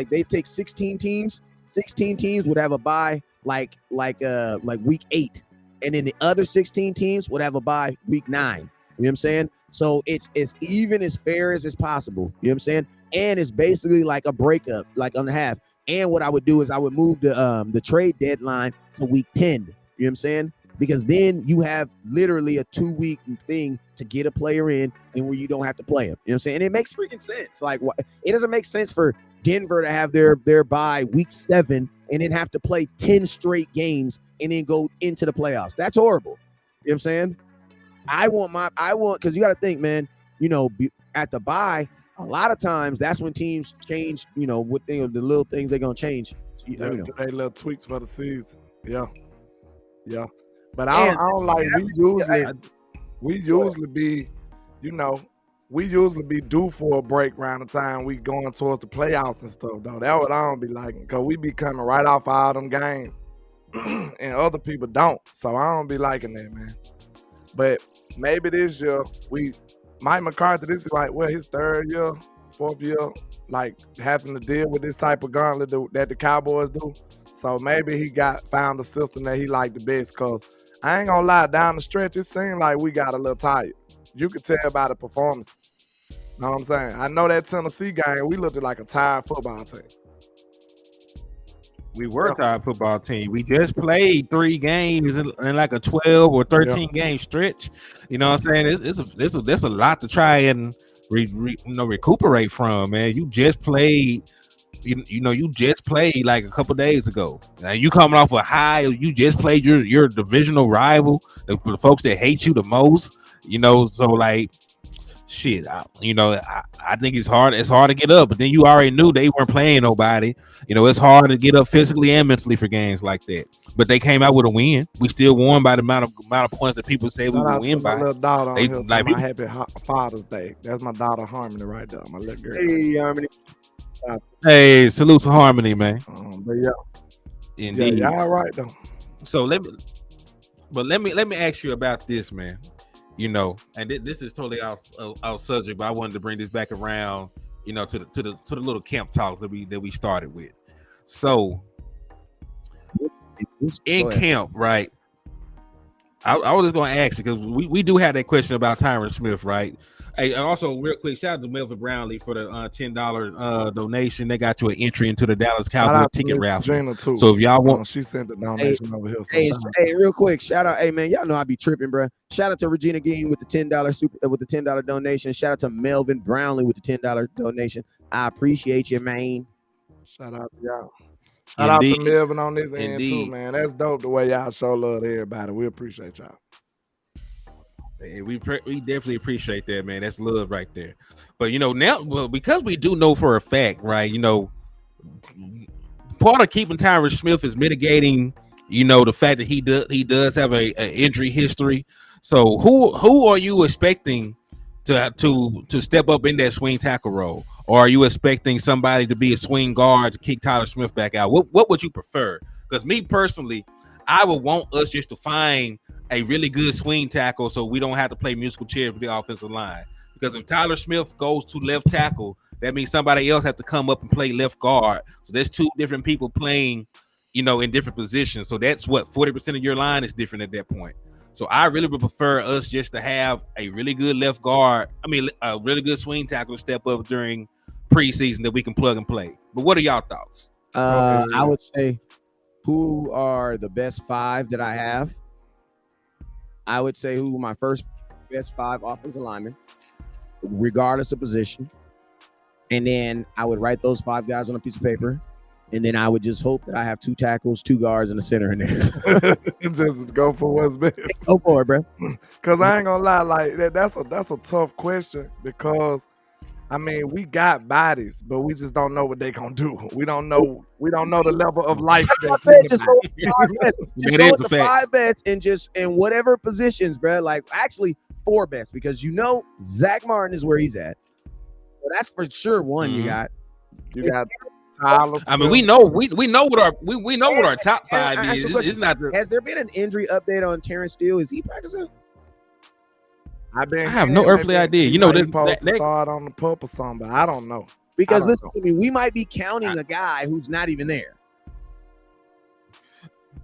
they take 16 teams. 16 teams would have a bye like week 8, and then the other 16 teams would have a bye week 9. You know what I'm saying? So it's even as fair as it's possible. You know what I'm saying? And it's basically like a breakup, like on the half. And what I would do is I would move the trade deadline to week 10. You know what I'm saying? Because then you have literally a 2-week thing to get a player in and where you don't have to play him. You know what I'm saying? And it makes freaking sense. Like, it doesn't make sense for Denver to have their bye week 7 and then have to play 10 straight games and then go into the playoffs. That's horrible. You know what I'm saying? I want, because you got to think, man, at the bye, a lot of times that's when teams change, what the little things they're going to change. They little tweaks for the season. Yeah. Yeah. But I don't like, we usually be due for a break around the time we going towards the playoffs and stuff, though. That's what I don't be liking, because we be coming right off all them games and other people don't. So I don't be liking that, man. But maybe this year, Mike McCarthy, this is like, his 3rd year, 4th year, like having to deal with this type of gauntlet that the Cowboys do. So maybe he found a system that he liked the best, because I ain't gonna lie, down the stretch, it seemed like we got a little tired. You could tell by the performances. Know what I'm saying? I know that Tennessee game, we looked like a tired football team. We were a tired football team. We just played 3 games in like a 12 or 13 game stretch. You know what I'm saying? There's a lot to try and recuperate from, man. You just played. You just played like a couple days ago. Now you coming off a high. You just played your divisional rival, the folks that hate you the most. So like, shit. I think it's hard. It's hard to get up. But then you already knew they weren't playing nobody. It's hard to get up physically and mentally for games like that. But they came out with a win. We still won by the amount of points that people say we would win by. My little daughter on here, like, my happy Father's Day. That's my daughter Harmony right there. My little girl. Hey, Harmony. Hey, salute to Harmony, man. But yeah, indeed. Yeah, all right though. So let me ask you about this, man. And this is totally out subject, but I wanted to bring this back around, to the little camp talk that we started with. So in camp, right? I was just going to ask you, because we do have that question about Tyron Smith, right? Hey, and also real quick, shout out to Melvin Brownlee for the $10 donation. They got you an entry into the Dallas Cowboys ticket raffle. So if y'all want, she sent the donation over here. Hey, real quick, shout out, hey man, y'all know I be tripping, bro. Shout out to Regina Gein with the $10 donation. Shout out to Melvin Brownlee with the $10 donation. I appreciate you, man. Shout out to y'all. Shout out to Melvin on this end too, man. That's dope the way y'all show love to everybody. We appreciate y'all. Hey, we definitely appreciate that, man. That's love right there. But now, because we do know for a fact, right? Part of keeping Tyron Smith is mitigating, the fact that he does have a injury history. So who are you expecting to step up in that swing tackle role, or are you expecting somebody to be a swing guard to kick Tyler Smith back out? What would you prefer? Because me personally, I would want us just to find a really good swing tackle so we don't have to play musical chairs with the offensive line. Because if Tyler Smith goes to left tackle, that means somebody else has to come up and play left guard. So there's 2 different people playing, in different positions. So that's what 40% of your line is different at that point. So I really would prefer us just to have a really good left guard. A really good swing tackle to step up during preseason that we can plug and play. But what are y'all thoughts? I would say, who are the best 5 that I have? I would say who my first best 5 offensive linemen, regardless of position. And then I would write those 5 guys on a piece of paper. And then I would just hope that I have 2 tackles, 2 guards, and a center in there. Just go for what's best. Go for it, bro. Cause I ain't gonna lie, like that's a tough question because I mean we got bodies, but we just don't know what they gonna do. We don't know the level of life. Just go with the 5 best. Just go with the 5 best and just in whatever positions, bro. Like actually 4 best because Zach Martin is where he's at. So that's for sure one you got. You got Tyler. I mean, we know what our top 5 is. It's not. Has there been an injury update on Terrence Steele? Is he practicing? I have no earthly idea. You know, that start on the pup or something, but I don't know. Because listen to me, we might be counting a guy who's not even there.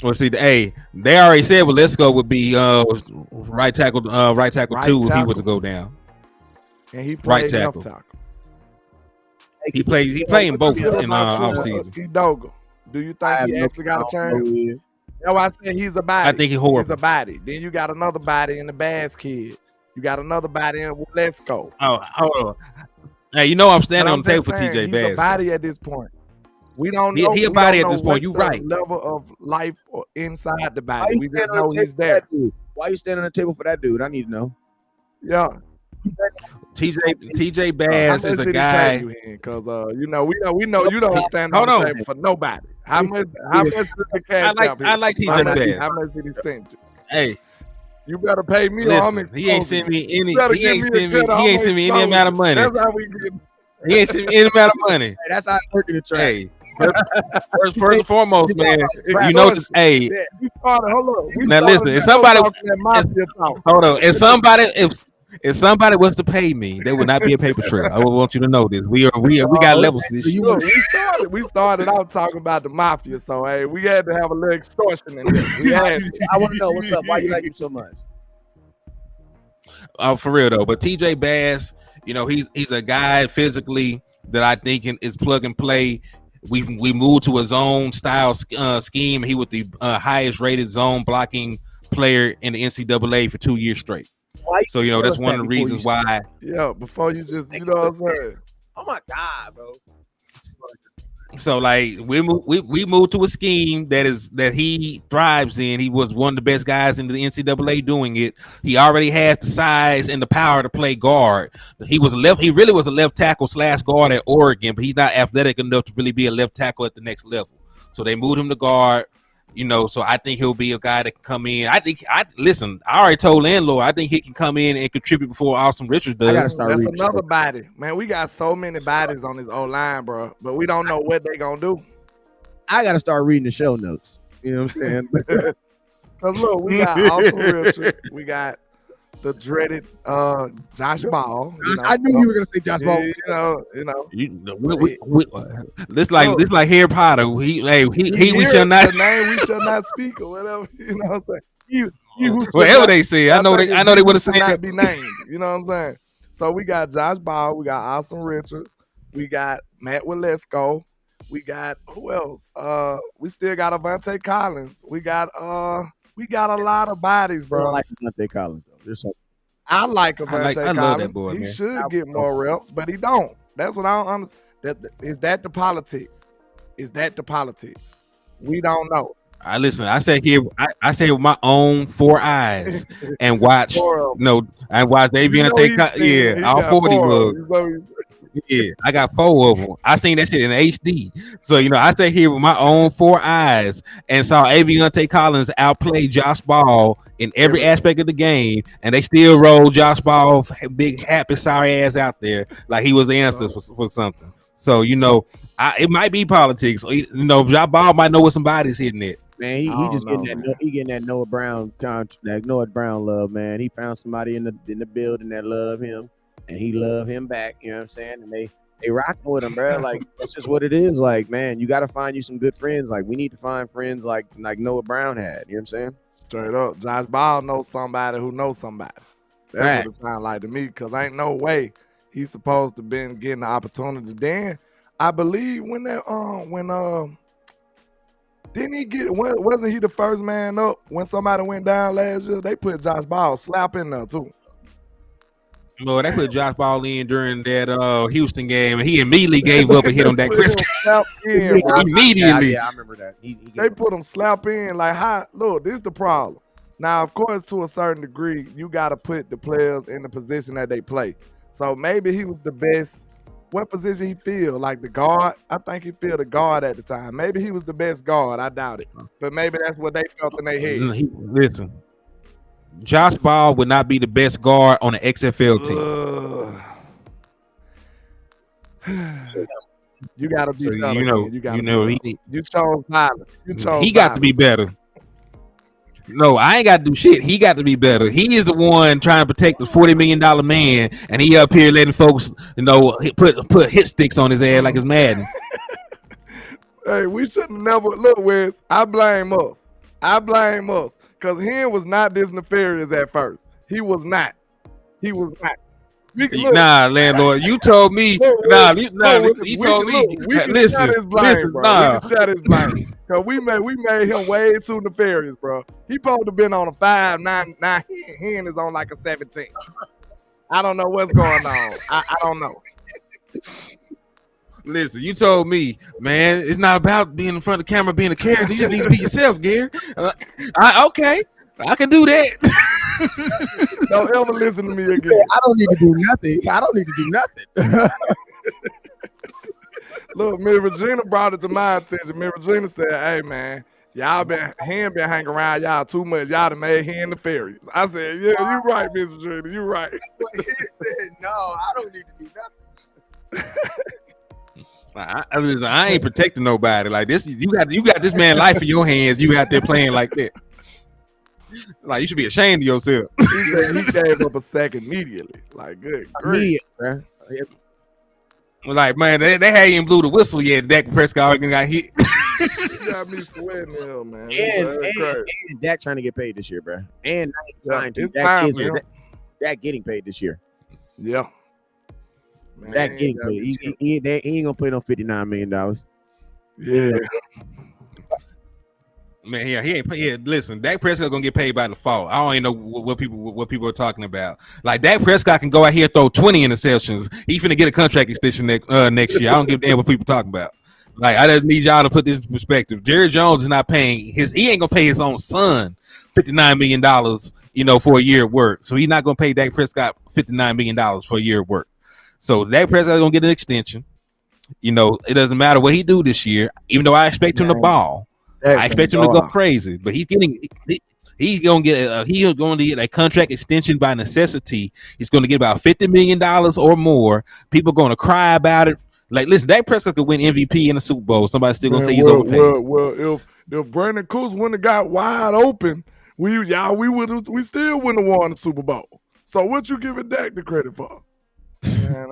Well, see, they already said let's go would be right tackle 2 if he was to go down. And he played right tackle. Left tackle. He playing both in off season. Edoga. Do you think he actually got a chance? No, I said he's a body. I think he's horrible. He's a body. Then you got another body in the Bass kid. You got another body in Let's Go. Oh, hold on. Hey, I'm standing on the table for TJ Bass. He's a body at this point. We don't know. He a body at this point. You're right. Level of life inside the body. We just know he's there. Why you standing on the table for that dude? I need to know. Yeah. TJ Bass is a guy. Because we know you don't stand on the table for nobody. How much did the cash I like TJ Bass. How much did he send you? Hey, you better pay me. Listen, he ain't sent me any. He ain't sent me any amount of money. That's how we get. He ain't sent me any amount of money. Hey, that's how I work in the track. Hey, first and foremost, man. Hey. We started. Hold on. Now listen, if somebody if somebody was to pay me, there would not be a paper trail. I want you to know this. We got levels to this shit. We started out talking about the mafia, so hey, we had to have a little extortion in there. I want to know what's up. Why you like him so much? For real though, but TJ Bass, he's a guy physically that I think is plug and play. We moved to a zone style scheme. He was the highest rated zone blocking player in the NCAA for 2 years straight. So that's one of the reasons why. Yeah, before you just what I'm saying. Oh my God, bro. So like we moved to a scheme that he thrives in. He was one of the best guys in the NCAA doing it. He already has the size and the power to play guard. He really was a left tackle / guard at Oregon, but he's not athletic enough to really be a left tackle at the next level. So they moved him to guard. So I think he'll be a guy that can come in. I already told landlord, I think he can come in and contribute before Austin Richards does. That's another body. Man, we got so many bodies on this O-line, bro, but we don't know what they gonna do. I got to start reading the show notes. You know what I'm saying? Because look, we got Austin Richards. We got the dreaded Josh Ball. I knew you were gonna say Josh Ball. This like Harry Potter. We shall not name. We shall not speak or whatever. You know what I'm saying? Whatever they say. I know they would have said not be named. You know what I'm saying? So we got Josh Ball. We got Austin Richards. We got Matt Walesko. We got who else? We still got Avante Collins. We got a lot of bodies, bro. I like Avante Collins though. I like Avante Collins. I love that boy, he man. should get more reps, but he don't. That's what I don't understand. Is that the politics? We don't know. I sat here. I sat with my own 4 eyes and watched. I watched Avion all 40 was. Yeah, I got 4 of them. I seen that shit in HD. So, I sat here with my own 4 eyes and saw Avion Collins outplay Josh Ball in every aspect of the game, and they still rolled Josh Ball, big happy sorry ass out there like he was the answer for something. So, it might be politics. Josh Ball might know what somebody's hitting it. Man, he just getting that Noah Brown love, man. He found somebody in the building that love him. And he love him back, you know what I'm saying? And they rocking with him, bro. Like, that's just what it is. Like, man, you got to find you some good friends. Like, we need to find friends like Noah Brown had. You know what I'm saying? Straight up. Josh Ball knows somebody who knows somebody. That's what it sounds like to me, because ain't no way he's supposed to been getting the opportunity. Then, I believe wasn't he the first man up when somebody went down last year? They put Josh Ball slap in there, too. No, they put Josh Ball in during that Houston game, and he immediately gave up and hit on Dak Prescott. Slap in, bro. Immediately. Yeah, I remember that. They put him slap in like, how? Look, this is the problem. Now, of course, to a certain degree, you got to put the players in the position that they play. So maybe he was the best. What position he feel? Like the guard? I think he feel the guard at the time. Maybe he was the best guard. I doubt it. But maybe that's what they felt in their head. Listen, Josh Ball would not be the best guard on an XFL team. You got to be better. You chose violence. He got to be better. No, I ain't got to do shit. He got to be better. He is the one trying to protect the $40 million man, and he up here letting folks, put hit sticks on his ass like it's Madden. Hey, we should never look, Wes. I blame us. Because Hen was not this nefarious at first. He was not. Nah, landlord, you told me. You told me. We can shut his blame, bro. We can shut his blame. Because we made him way too nefarious, bro. He supposed to have been on a 5, 9. Hen is on like a 17. I don't know what's going on. I don't know. Listen, you told me, man, it's not about being in front of the camera, being a character. You just need to be yourself, Gary. Okay, I can do that. Don't ever listen to me again. I don't need to do nothing. Look, Miss Regina brought it to my attention. Miss Regina said, "Hey, man, y'all been hanging around y'all too much. Y'all done made Hen nefarious." I said, "Yeah, you right, Miss Regina. You right." He said, "No, I don't need to do nothing." I ain't protecting nobody like this. You got this man life in your hands. You out there playing like that. Like, you should be ashamed of yourself. He said he gave up a sack immediately. Like, good grief. Like, man, they hadn't even blew the whistle yet. Dak Prescott got hit. He got me sweating him, man. And Dak trying to get paid this year, bro. And Dak getting paid this year. Yeah. Man, Dak getting paid. He ain't gonna pay no $59 million. Yeah. Man, he ain't pay. Yeah, listen, Dak Prescott gonna get paid by default. I don't even know what people are talking about. Like, Dak Prescott can go out here and throw 20 interceptions. He finna get a contract extension next year. I don't give a damn what people talking about. Like, I just need y'all to put this in perspective. Jerry Jones is not paying he ain't gonna pay his own son $59 million, for a year of work. So he's not gonna pay Dak Prescott $59 million for a year of work. So Dak Prescott gonna get an extension. It doesn't matter what he do this year, even though I expect him to ball. I expect him to go crazy, but he's gonna get a contract extension by necessity. He's gonna get about $50 million or more. People are gonna cry about it. Like, listen, Dak Prescott could win MVP in the Super Bowl. Somebody's still gonna say he's overpaid. Well, if Brandon Cooks wouldn't have got wide open, we still wouldn't have won the Super Bowl. So what you giving Dak the credit for? Man,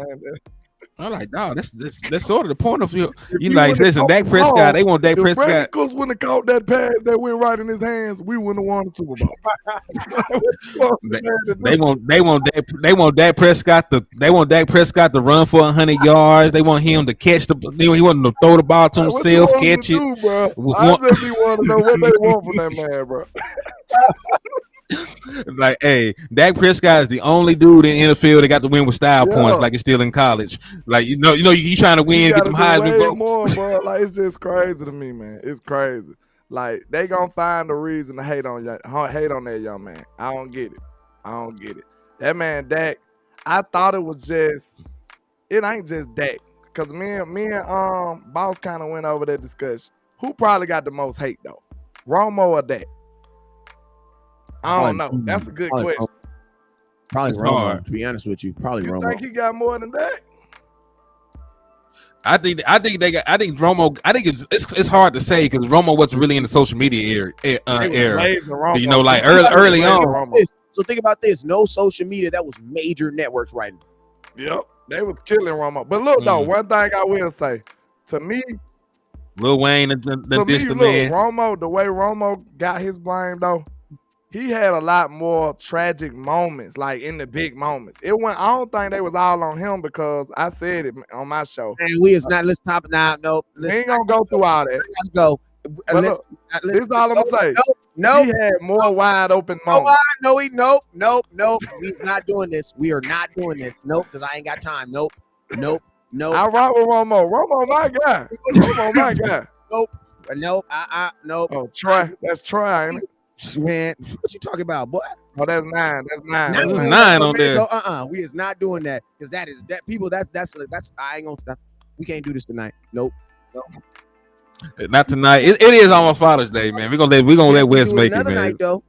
I'm like, no, that's sort of the point of you. Listen, Dak Prescott, they want Dak Prescott. If Cooks wouldn't have caught that pass that went right in his hands, we wouldn't have won the Super Bowl. they want Dak Prescott to run for 100 yards. They want him to catch he want to throw the ball to himself, catch it. I just want to know what they want from that man, bro. Like, hey, Dak Prescott is the only dude in the NFL that got to win with style points, like it's still in college. Like, you trying to win, get them Heisman votes. More, bro. Like, it's just crazy to me, man. It's crazy. Like, they gonna find a reason to hate on that young man. I don't get it. That man Dak, I thought it was just, it ain't just Dak. Cause me and Boss kind of went over that discussion. Who probably got the most hate though? Romo or Dak? I don't know. That's a good question. Probably Romo, to be honest with you. Probably Romo. You think he got more than that? I think Romo. I think it's hard to say because Romo wasn't really in the social media era. Like early on. So think about this: no social media. That was major networks right now. Yep, they was killing Romo. But look, though, one thing I will say, to me, Lil Wayne and the distant man. Romo, the way Romo got his blame though. He had a lot more tragic moments, like in the big moments. I don't think they was all on him because I said it on my show. And we is not. Let's top it now. No, we ain't gonna go through all that. Let's go. Look, this is all I'm gonna say. No, he had more wide open moments. Nope. We're not doing this. We are not doing this. Nope, because I ain't got time. Nope. I rock with Romo. Romo, my guy. Romo, my guy. Nope. Nope. Oh, Troy. That's Troy, ain't it? Man, what you talking about, boy? Oh, that's 9. That's 9. That's 9 on there. We is not doing that because that people. That's I ain't gonna. We can't do this tonight. Nope. Not tonight. It is almost Father's Day, man. We're gonna let Wes make it, man. Night, though.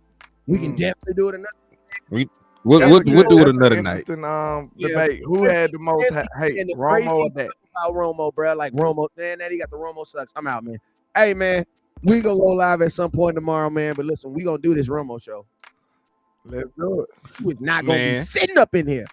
We can definitely do it another. We'll do it another night. Debate. Who had the most hate, Romo or that? About Romo, bro. Like Romo, man. That he got the Romo sucks. I'm out, man. Hey, man. We gonna go live at some point tomorrow, man. But listen, we gonna do this Romo show. Let's do it. You is not gonna be sitting up in here.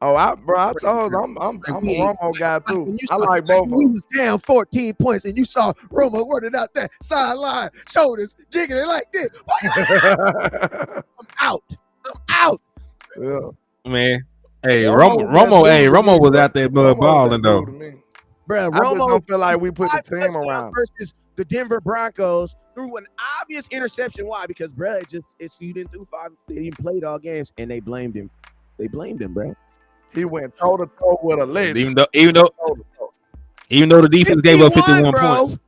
Oh, I told you, I'm a Romo guy too. I like both. We was down 14 points, and you saw Romo running out that sideline, shoulders jigging it like this. I'm out. Yeah, man. Hey, Romo was out there balling though. Bro, Romo, I just don't feel like we put the team around versus the Denver Broncos threw an obvious interception. Why? Because bro, you didn't threw 5. They didn't played all games, and they blamed him. Bro. He went toe to toe with a legend. Even though the defense gave up 51 points.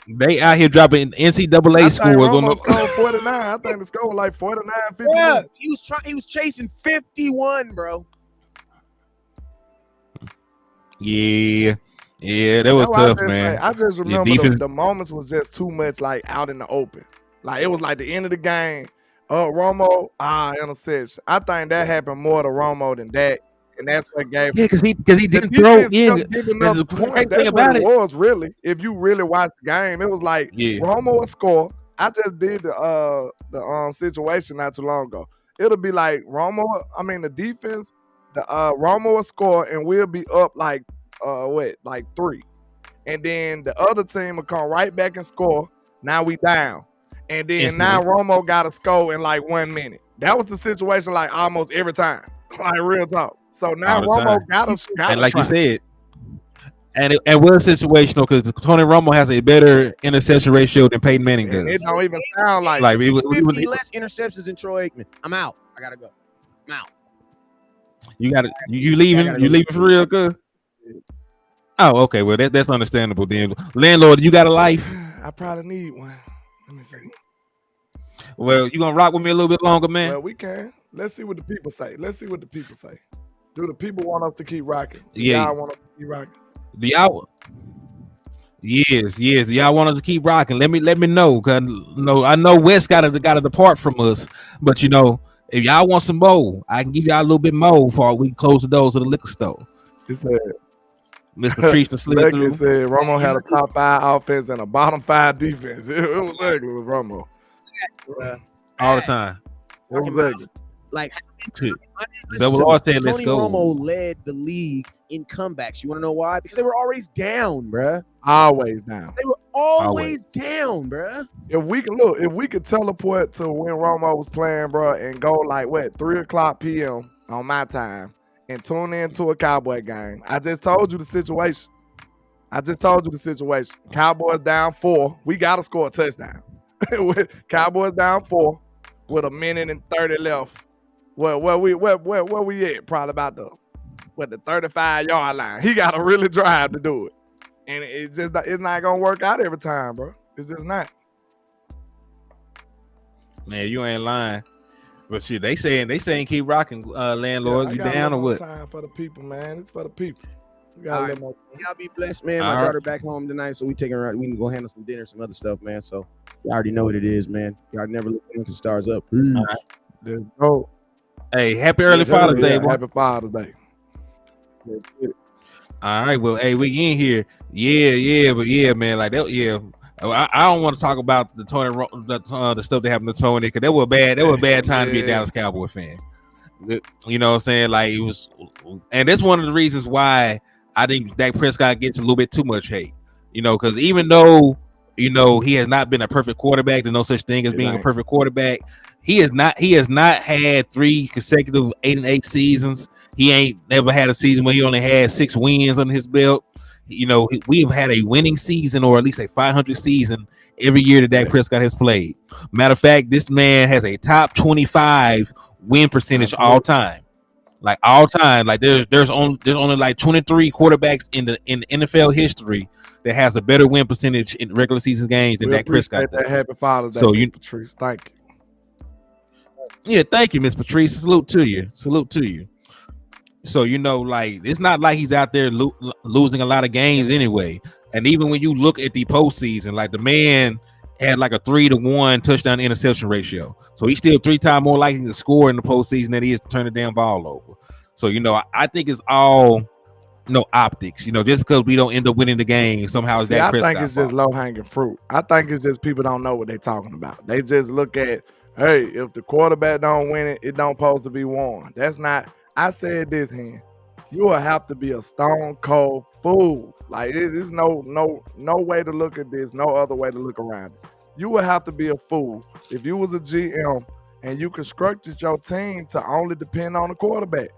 They out here dropping NCAA scores on the 49. I think the score was like 49, 51. Yeah, he was chasing 51, bro. Yeah, that was tough, man. I just remember the moments was just too much like out in the open. Like it was like the end of the game. Romo, interception. I think that happened more to Romo than that. And that's what gave. Yeah, because he didn't throw in. The points. That's what it was really. If you really watched the game, it was like Romo would score. I just did the situation not too long ago. It'll be like the defense, Romo will score and we'll be up like 3, and then the other team will come right back and score. Now we down, and then now Romo got to score in like 1 minute. That was the situation like almost every time, like real talk. So now Romo got and like you said, and we're situational because Tony Romo has a better interception ratio than Peyton Manning does. It don't even sound like we less interceptions than Troy Aikman. I'm out. I gotta go. I'm out. You leaving? You leaving for real, good? Oh, okay. Well, that's understandable. Then, landlord, you got a life? I probably need one. Let me see. Well, you gonna rock with me a little bit longer, man? Well, we can. Let's see what the people say. Do the people want us to keep rocking? Y'all want us to keep rocking? Yes. Y'all want us to keep rocking? Let me know, cause I know Wes got to depart from us, but if y'all want some more, I can give y'all a little bit more before we can close the doors of the liquor store. He said, Miss Patricia slid through. Said Romo had a top 5 offense and a bottom 5 defense. It was ugly with Romo. All the time. It was ugly. Like, Double R said, let's Tony go. Romo led the league in comebacks. You want to know why? Because they were always down, bruh. Always down. They were always down, bruh. If we could teleport to when Romo was playing, bro, and go like 3:00 p.m. on my time and tune into a Cowboy game. I just told you the situation. Cowboys down 4. We gotta score a touchdown. Cowboys down 4 with 1:30 left. Where we at? Probably about the 35-yard line. He got to really drive to do it, and it's not gonna work out every time, bro. It's just not. Man, you ain't lying. But shit, they saying keep rocking, landlord. You down or what? Time for the people, man. It's for the people. All right. Y'all be blessed, man. My daughter back home tonight, so we taking her out. We can go handle some dinner, some other stuff, man. So you already know what it is, man. Y'all never look at the stars up. All right. Let's go. Hey, happy early Father's Day, boy. Happy Father's Day. All right, well, hey, we in here. Yeah, man, like that, yeah. I don't want to talk about the stuff that happened to Tony because that was a bad time to be a Dallas Cowboy fan. You know what I'm saying? Like it was, and that's one of the reasons why I think Dak Prescott gets a little bit too much hate. Because even though he has not been a perfect quarterback, there's no such thing as being a perfect quarterback. He has not had 3 consecutive 8-8 seasons. He ain't never had a season where he only had 6 wins under his belt. You know, we've had a winning season or at least a 500 season every year that Dak Prescott has played. Matter of fact, this man has a top 25 win percentage all time. Like all time. Like there's only like 23 quarterbacks in the NFL history that has a better win percentage in regular season games than Dak Prescott does. Happy Father's Day, so you, Patrice. Thank you. Yeah, thank you, Miss Patrice. Salute to you. So, you know, like, it's not like he's out there losing a lot of games anyway. And even when you look at the postseason, like, the man had like a 3-to-1 touchdown interception ratio. So he's still 3 times more likely to score in the postseason than he is to turn the damn ball over. So, you know, I think it's all optics. You know, just because we don't end up winning the game, somehow I think it's just low-hanging fruit. I think it's just people don't know what they're talking about. They just look at, hey, if the quarterback don't win it, it don't supposed to be won. That's not. I said this, Hen. You will have to be a stone cold fool. Like, there's no way to look at this, no other way to look around it. You would have to be a fool if you was a GM and you constructed your team to only depend on the quarterback.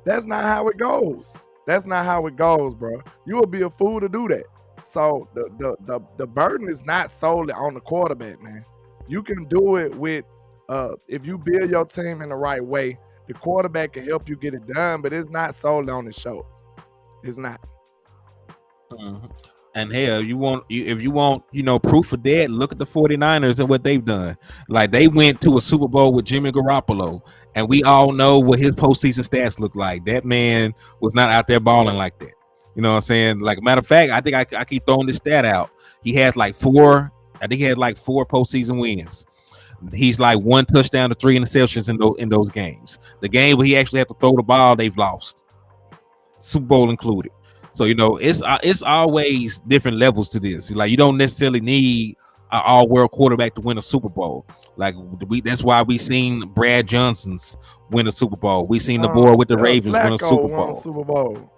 That's not how it goes. That's not how it goes, bro. You would be a fool to do that. So the burden is not solely on the quarterback, man. You can do it with if you build your team in the right way. The quarterback can help you get it done, but it's not solely on his shoulders. It's not. Mm-hmm. And hell, if you want, you know, proof of that, look at the 49ers and what they've done. Like, they went to a Super Bowl with Jimmy Garoppolo, and we all know what his postseason stats look like. That man was not out there balling like that. You know what I'm saying? Like, matter of fact, I think I keep throwing this stat out. He had like 4 postseason wins. He's like 1 touchdown to 3 interceptions in those games. The game where he actually had to throw the ball, they've lost, Super Bowl included. So, you know, it's always different levels to this. Like, you don't necessarily need an all-world quarterback to win a Super Bowl. Like, that's why we seen Brad Johnson's win a Super Bowl. We seen the boy with the Ravens win a Super Bowl.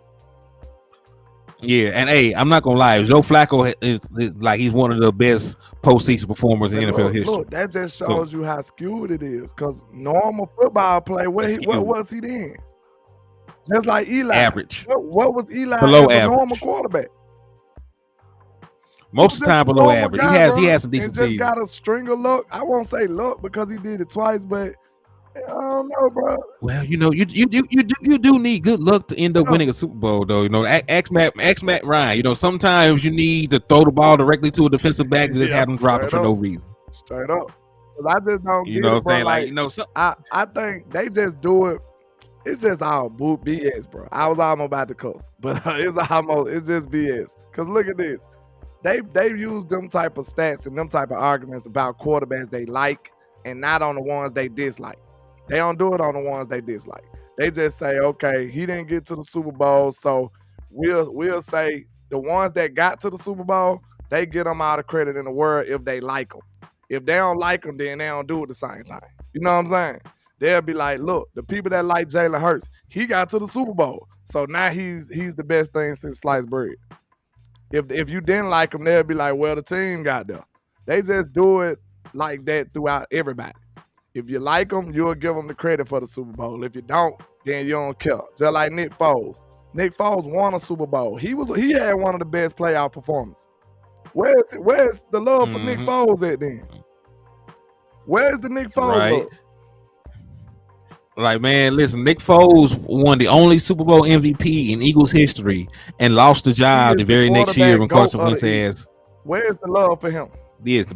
Yeah, and hey, I'm not gonna lie, Joe Flacco is like, he's one of the best postseason performers in NFL history. Look, that just shows you how skewed it is. Because normal football play, what was he then? Just like Eli. Average. What was Eli below as a average. normal quarterback? Most of the time below average. Guy, he has some decent just seasons. Got a string of luck. I won't say luck because he did it twice, but I don't know, bro. Well, you know, you do need good luck to end up winning a Super Bowl, though. You know, ask Matt Ryan. You know, sometimes you need to throw the ball directly to a defensive back and just have them drop it for no reason. Straight up. Because I just don't get it, what I'm bro. saying? Like, you know, I think they just do it. It's just all BS, bro. I was almost about to cuss, but it's just BS. Because look at this. They use them type of stats and them type of arguments about quarterbacks they like and not on the ones they dislike. They don't do it on the ones they dislike. They just say, okay, he didn't get to the Super Bowl, so we'll say the ones that got to the Super Bowl, they get them all the credit in the world if they like them. If they don't like them, then they don't do it the same thing. You know what I'm saying? They'll be like, look, the people that like Jalen Hurts, he got to the Super Bowl, so now he's the best thing since sliced bread. If you didn't like him, they'll be like, well, the team got there. They just do it like that throughout everybody. If you like them, you'll give them the credit for the Super Bowl. If you don't, then you don't care. Just like Nick Foles. Nick Foles won a Super Bowl. He had one of the best playoff performances. Where's the love for Nick Foles at then? Where's the Nick Foles love? Like, man, listen, Nick Foles won the only Super Bowl MVP in Eagles history and lost the job the very next year when Carson Wentz has. Where's the love for him? Yes,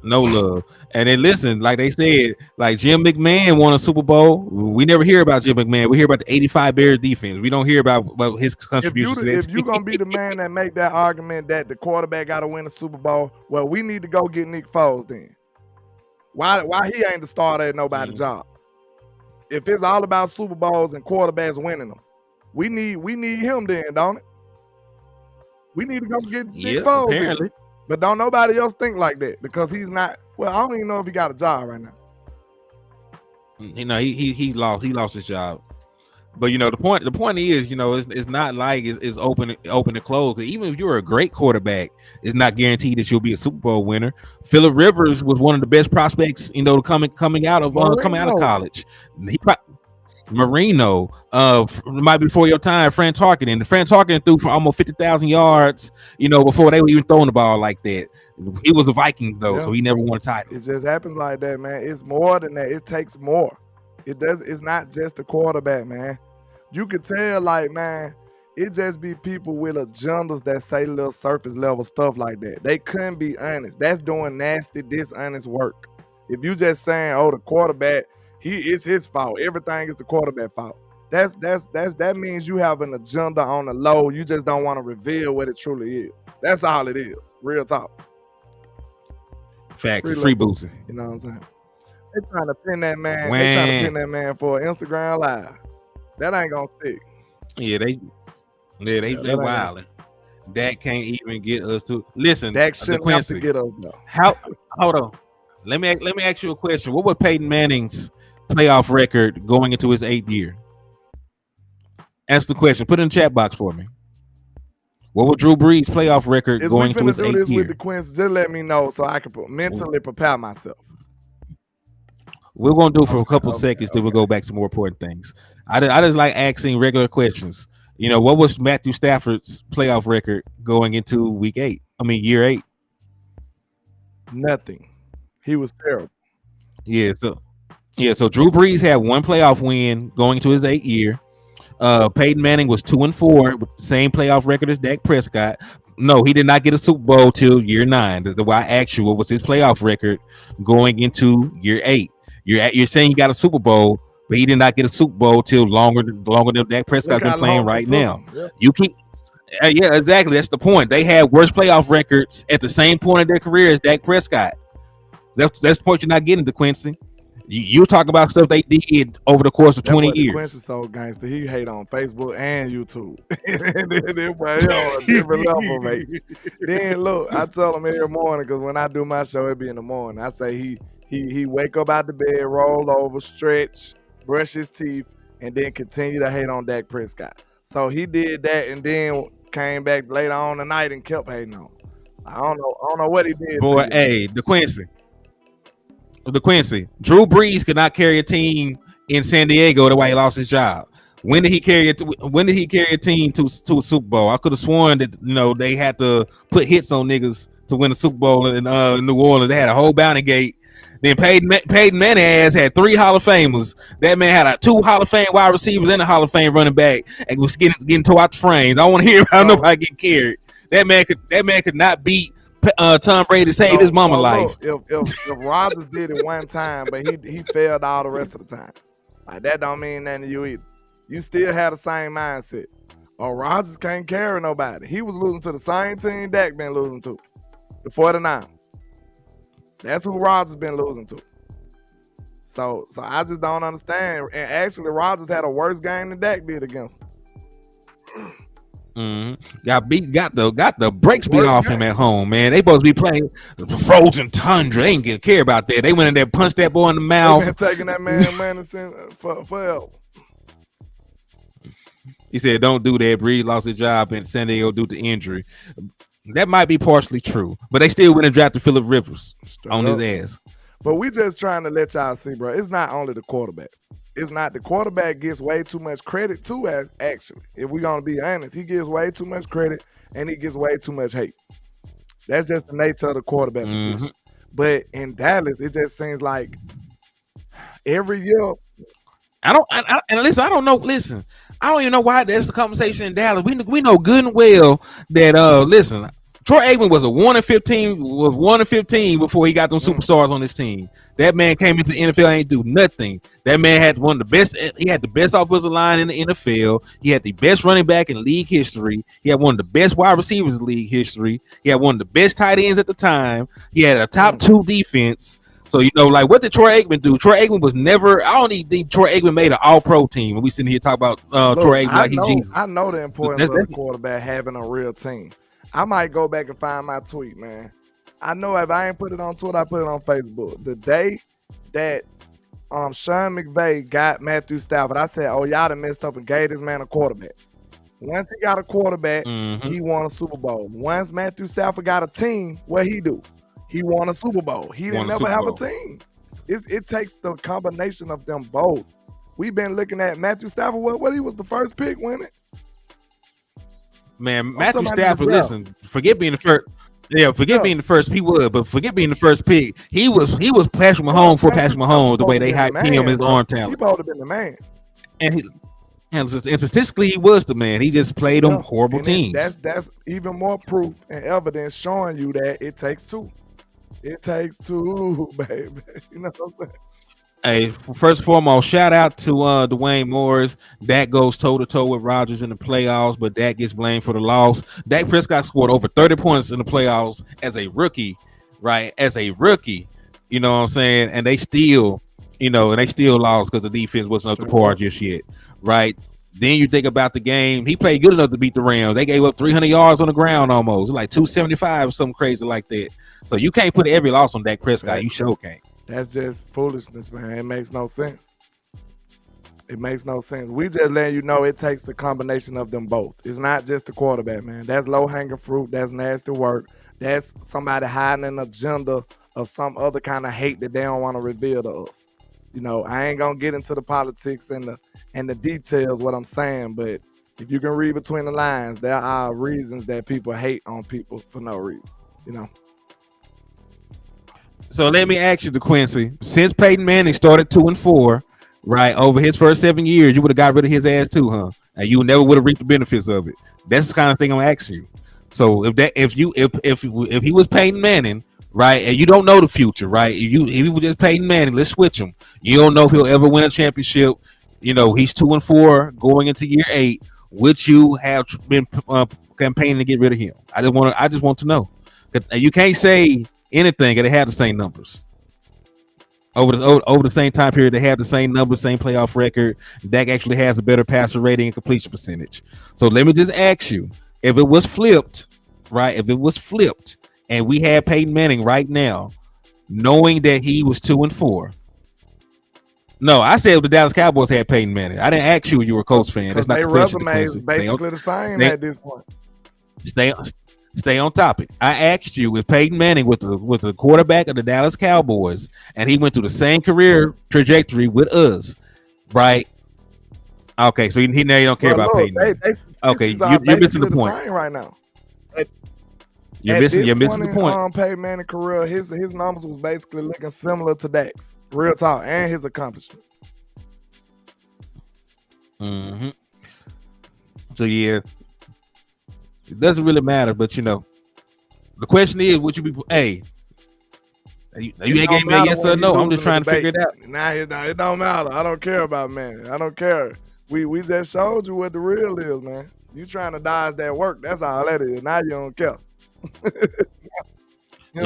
no love. And then listen, like they said, like Jim McMahon won a Super Bowl. We never hear about Jim McMahon. We hear about the 85 Bears defense. We don't hear about his contributions. If you're going to be the man that make that argument that the quarterback got to win a Super Bowl, well, we need to go get Nick Foles then. Why he ain't the starter at nobody's job? If it's all about Super Bowls and quarterbacks winning them, we need him then, don't it? We need to go get Nick Foles. Apparently. But don't nobody else think like that because he's not. Well, I don't even know if he got a job right now. You know, he lost his job. But the point is, it's not like it's open and closed. Even if you're a great quarterback, it's not guaranteed that you'll be a Super Bowl winner. Phillip Rivers was one of the best prospects, coming out of college. Marino, might be before your time. Fran Tarkenton threw for almost 50,000 yards, before they were even throwing the ball like that. He was a Viking though, so he never won a title. It just happens like that, man. It's more than that. It takes more. It's not just the quarterback, man. You could tell, like, man, it just be people with agendas that say little surface level stuff like that. They couldn't be honest. That's doing nasty, dishonest work. If you just saying, oh, the quarterback, it's his fault. Everything is the quarterback fault. That means you have an agenda on the low. You just don't want to reveal what it truly is. That's all it is. Real talk. Facts. Free boosting. You know what I'm saying? They trying to pin that man. They trying to pin that man for Instagram Live. That ain't gonna stick. Yeah, they wilding. Dak can't even get us to listen. Dak shouldn't have to get us though. Hold on. Let me ask you a question. What was Peyton Manning's playoff record going into his 8th year? Ask the question. Put it in the chat box for me. What was Drew Brees' playoff record going into his 8th year? If we finna do this with the Quincy, just let me know so I can mentally prepare myself. We're going to do it for a couple seconds till we go back to more important things. I just like asking regular questions. What was Matthew Stafford's playoff record going into year 8? Nothing. He was terrible. Yeah, so Drew Brees had one playoff win going into his 8th year. Peyton Manning was 2-4 with the same playoff record as Dak Prescott. No, he did not get a Super Bowl till year 9. The why I asked you what was his playoff record going into year 8. You're saying he got a Super Bowl, but he did not get a Super Bowl till longer than Dak Prescott's been playing right now. Yeah. You can, yeah, exactly. That's the point. They had worse playoff records at the same point of their career as Dak Prescott. That's the point you're not getting to, Quincy. You talk about stuff they did over the course of 20 years. Quincy so gangster. He hate on Facebook and YouTube. They're on a different level, mate. Then look, I tell him every morning because when I do my show, it be in the morning. I say he wake up out the bed, roll over, stretch, brush his teeth, and then continue to hate on Dak Prescott. So he did that and then came back later on the night and kept hating on. I don't know what he did. Boy, hey, the Quincy. Drew Brees could not carry a team in San Diego the way he lost his job. When did he carry a team to a Super Bowl? I could have sworn that they had to put hits on niggas to win a Super Bowl in New Orleans. They had a whole bounty gate. Then Peyton Manning ass had 3 Hall of Famers. That man had 2 Hall of Fame wide receivers and a Hall of Fame running back, and was getting tore out the frames. I don't want to hear about nobody getting carried. That man could not beat Tom Brady to save his mama life. If Rodgers did it one time, but he failed all the rest of the time, like that don't mean nothing to you either. You still have the same mindset. Rodgers can't carry nobody. He was losing to the same team Dak been losing to, the 49ers. That's who Rodgers been losing to. So I just don't understand. And actually, Rodgers had a worse game than Dak did against him. Mm-hmm. Got the brakes beat off him at home, man. They supposed to be playing the frozen tundra. They ain't care about that. They went in there, punched that boy in the mouth. They've been taking that man money since forever. He said, "Don't do that." Brees lost his job in San Diego due to injury. That might be partially true, but they still went and drafted Phillip Rivers on his ass. But we just trying to let y'all see, bro. It's not only the quarterback. It's not. The quarterback gets way too much credit too, actually. If we're going to be honest, he gets way too much credit and he gets way too much hate. That's just the nature of the quarterback position. But in Dallas, it just seems like every year. I don't even know why that's the conversation in Dallas. We know good and well that Troy Aikman was 1-15 before he got them superstars on his team. That man came into the NFL and ain't do nothing. That man had one of the best. He had the best offensive line in the NFL. He had the best running back in league history. He had one of the best wide receivers in league history. He had one of the best tight ends at the time. He had a top 2 defense. So, like, what did Troy Aikman do? Troy Aikman was never. I don't even think Troy Aikman made an All-Pro team. When we sitting here talking about Troy Aikman like he's Jesus. I know the importance of the quarterback having a real team. I might go back and find my tweet, man. I know if I ain't put it on Twitter, I put it on Facebook. The day that Sean McVay got Matthew Stafford, I said, oh, y'all done messed up and gave this man a quarterback. Once he got a quarterback, he won a Super Bowl. Once Matthew Stafford got a team, what he do? He won a Super Bowl. He didn't never have a team. It takes the combination of them both. We've been looking at Matthew Stafford. What he was the first pick, wasn't it? Man, Matthew Stafford, listen, forget being the first. Yeah, being the first. He would, but forget being the first pick. He was Patrick Mahomes for Patrick Mahomes. The way they hyped him, his arm talent. He supposed to have been the man. And statistically, he was the man. He just played on horrible teams. That's even more proof and evidence showing you that it takes two. It takes two, baby. You know what I'm saying? Hey, first and foremost, shout out to Dwayne Morris. Dak goes toe-to-toe with Rodgers in the playoffs, but Dak gets blamed for the loss. Dak Prescott scored over 30 points in the playoffs as a rookie, right? As a rookie, you know what I'm saying? And they still lost because the defense wasn't up to par just yet, right? Then you think about the game. He played good enough to beat the Rams. They gave up 300 yards on the ground almost, like 275 or something crazy like that. So you can't put every loss on Dak Prescott. You sure can't. That's just foolishness, man. It makes no sense. It makes no sense. We just letting you know it takes the combination of them both. It's not just the quarterback, man. That's low-hanging fruit. That's nasty work. That's somebody hiding an agenda of some other kind of hate that they don't want to reveal to us. You know, I ain't gonna get into the politics and the details, what I'm saying, but if you can read between the lines, there are reasons that people hate on people for no reason, you know. So let me ask you, DeQuincy, since Peyton Manning started 2-4, right, over his first 7 years, you would have got rid of his ass too, huh? And you never would have reaped the benefits of it. That's the kind of thing I'm asking you. So if he was Peyton Manning, right, and you don't know the future, right? If he was just Peyton Manning, let's switch him. You don't know if he'll ever win a championship. You know, he's 2-4 going into year 8. Would you have been campaigning to get rid of him? I just want to know. You can't say anything, and they have the same numbers over the same time period. They have the same numbers, same playoff record. Dak actually has a better passer rating and completion percentage. So let me just ask you, if it was flipped, right? If it was flipped, and we had Peyton Manning right now, knowing that he was 2-4. No, I said the Dallas Cowboys had Peyton Manning. I didn't ask you if you were a Colts fan. That's not the question. Their resume is basically the same at this point. Stay on topic. I asked you if Peyton Manning with the quarterback of the Dallas Cowboys, and he went through the same career trajectory with us, right? Okay, so he now you don't care about Peyton Manning. Okay, you're missing the point right now. You're missing the point. Peyton Manning career, his numbers was basically looking similar to Dak's, real talk, and his accomplishments. Mm-hmm. So yeah. It doesn't really matter, but you know, the question is, would you be? Hey, you ain't gave me a yes or no. I'm just trying to figure it out. Nah, it don't matter. I don't care about man. I don't care. We just showed you what the real is, man. You trying to dodge that work? That's all that is. Now you don't care.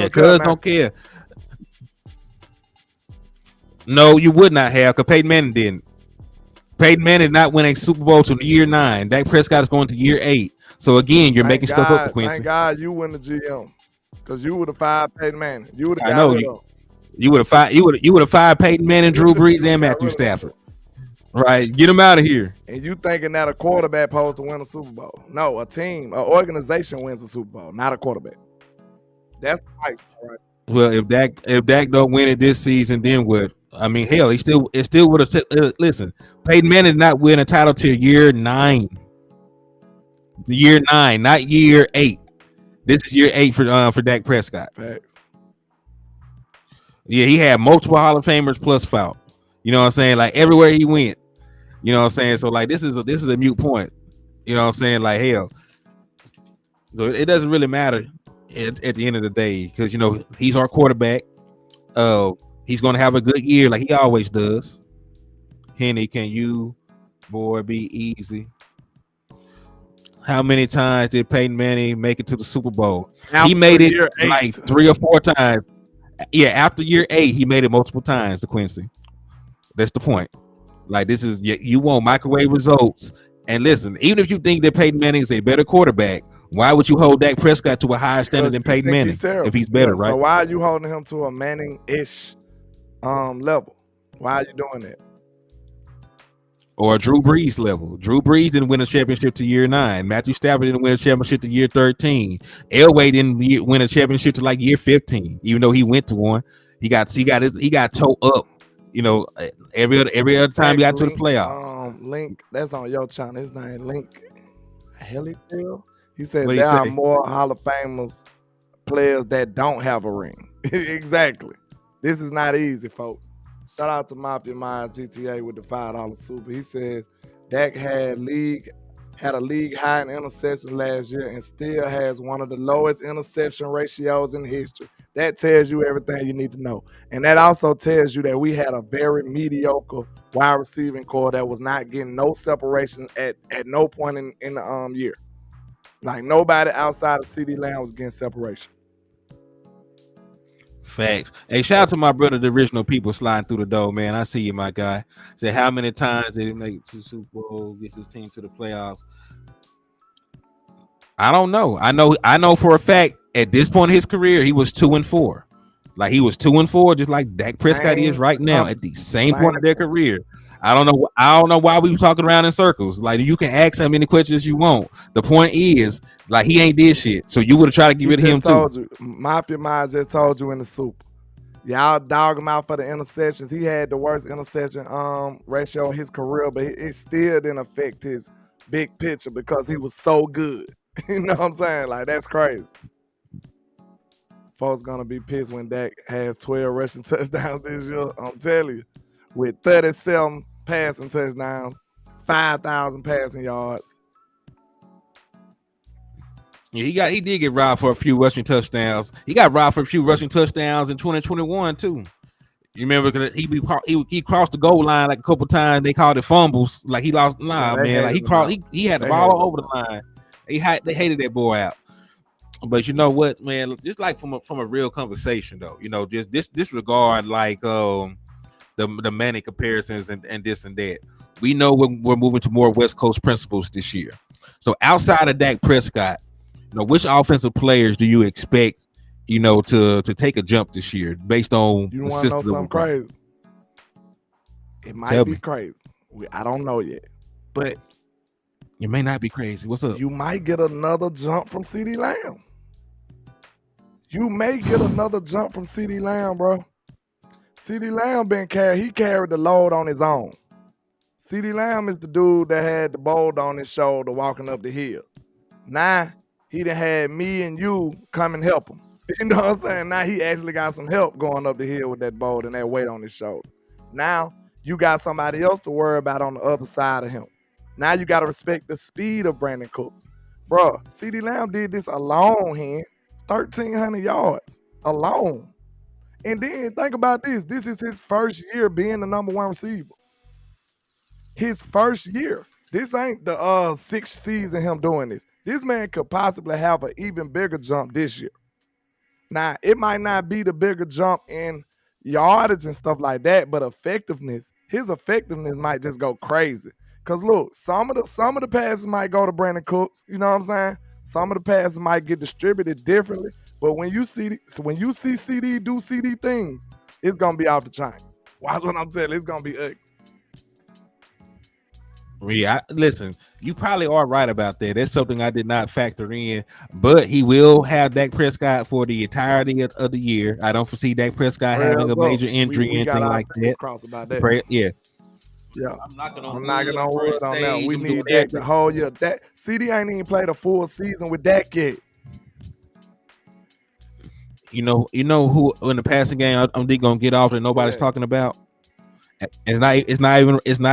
Cuz don't care. No, you would not have, because Peyton Manning didn't. Peyton Manning did not win a Super Bowl till year 9. Dak Prescott is going to year 8. So again, you're making stuff up, Quincy. Thank God you win the GM, because you would have fired Peyton Manning. You would have. I know you would have fired. You would have fired Peyton Manning, Drew Brees, and Matthew Stafford. Right, get him out of here. And you thinking that a quarterback supposed to win a Super Bowl? No, a team, an organization wins a Super Bowl, not a quarterback. That's right. Well, if Dak don't win it this season, then what? I mean, hell, it still would have. Listen, Peyton Manning did not win a title till year 9. Year 9, not year 8. This is year 8 for Dak Prescott. Facts. Yeah, he had multiple Hall of Famers plus foul. You know what I'm saying? Like everywhere he went. You know what I'm saying? So like this is a mute point. You know what I'm saying? Like hell. So it doesn't really matter at the end of the day, because you know he's our quarterback. He's gonna have a good year like he always does. Henny, can you boy be easy? How many times did Peyton Manning make it to the Super Bowl? He made it like 3 or 4 times. Yeah, after year 8, he made it multiple times to Quincy. That's the point. Like this is you want microwave results. And listen, even if you think that Peyton Manning is a better quarterback, why would you hold Dak Prescott to a higher standard than Peyton Manning if he's better, right? So why are you holding him to a Manning-ish level? Why are you doing that? Or Drew Brees level. Drew Brees didn't win a championship to year 9. Matthew Stafford didn't win a championship to year 13. Elway didn't win a championship to like year 15, even though he went to one. He got toe up. Every other time he got to the playoffs. Link, that's on your channel. His name Link Hennythemoor. He said What'd he there are say? more Hall of Famers players that don't have a ring. Exactly. This is not easy, folks. Shout out to Mafia Minds GTA with the $5 super. He says Dak had a league high in interceptions last year and still has one of the lowest interception ratios in history. That tells you everything you need to know. And that also tells you that we had a very mediocre wide receiving core that was not getting no separation at no point in the year. Like nobody outside of CeeDee Lamb was getting separation. Facts. Hey, shout out to my brother, the original people sliding through the door, man. I see you, my guy. Say, how many times did he make it to the Super Bowl, gets his team to the playoffs? I don't know. I know for a fact at this point in his career, he was 2-4. Like he was 2-4, just like Dak Prescott is right now at the same point of their career. I don't know why we were talking around in circles. Like you can ask how many questions you want. The point is, like he ain't did shit. So you would have tried to get rid of him too. Mafia Minds just told you in the soup. Y'all dog him out for the interceptions. He had the worst interception ratio in his career, but it still didn't affect his big picture because he was so good. You know what I'm saying? Like that's crazy. Folks gonna be pissed when Dak has 12 rushing touchdowns this year. I'm telling you. With 37 passing touchdowns, 5,000 passing yards. Yeah, he did get robbed for a few rushing touchdowns. He got robbed for a few rushing touchdowns in 2021 too. You remember because he crossed the goal line like a couple times. They called it fumbles. Like he lost. Man. Like he had the ball all over the line. They hated that boy out. But you know what, man? Just like from a real conversation though, you know, just disregard like the manic comparisons and this and that. We know we're moving to more West Coast principles this year. So outside of Dak Prescott, you know, which offensive players do you expect, you know, to take a jump this year based on you the want to know system? Something crazy? It might be crazy. I don't know yet, but it may not be crazy. What's up? You might get another jump from CeeDee Lamb. You may get another jump from CeeDee Lamb, bro. CeeDee Lamb he carried the load on his own. CeeDee Lamb is the dude that had the boulder on his shoulder walking up the hill. Now, he done had me and you come and help him. You know what I'm saying? Now he actually got some help going up the hill with that boulder and that weight on his shoulder. Now, you got somebody else to worry about on the other side of him. Now you got to respect the speed of Brandon Cooks. Bro, CeeDee Lamb did this alone, 1,300 yards alone. And then think about this. This is his first year being the number one receiver. His first year. This ain't the sixth season him doing this. This man could possibly have an even bigger jump this year. Now, it might not be the bigger jump in yardage and stuff like that, but his effectiveness might just go crazy. Cause look, some of the passes might go to Brandon Cooks. You know what I'm saying? Some of the passes might get distributed differently. But when you see CD do CD things, it's gonna be off the chains. Watch what I'm telling you, it's gonna be ugly. Yeah, listen, you probably are right about that. That's something I did not factor in. But he will have Dak Prescott for the entirety of the year. I don't foresee Dak Prescott having a major injury or anything like that. Cross about that. Yeah. I'm knocking on wood on that. We need Dak the whole year. CD ain't even played a full season with Dak yet. You know who in the passing game I'm gonna get off that nobody's talking about. It's not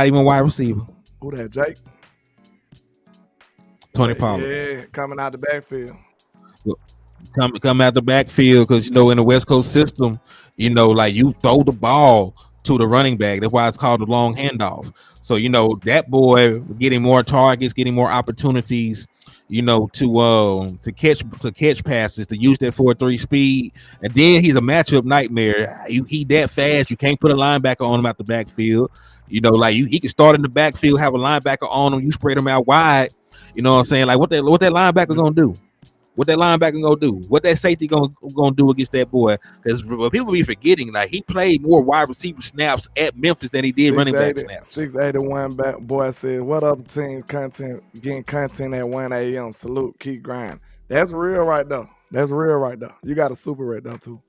even wide receiver. Who that, Jake? Tony Pollard. Yeah, coming out the backfield. Come out the backfield because in the West Coast system, like you throw the ball to the running back. That's why it's called the long handoff. So that boy getting more targets, getting more opportunities, to catch passes, to use that 4.3 speed, and then he's a matchup nightmare. He that fast, you can't put a linebacker on him out the backfield. He can start in the backfield, have a linebacker on him, you spread him out wide. You know what I'm saying? Like what that linebacker gonna do? What that linebacker gonna do? What that safety gonna do against that boy? Because people be forgetting, like he played more wide receiver snaps at Memphis than he did running back snaps. 681 back boy said, what other teams getting content at 1 a.m. Salute, keep grinding. That's real right there. That's real right there. You got a super right there too.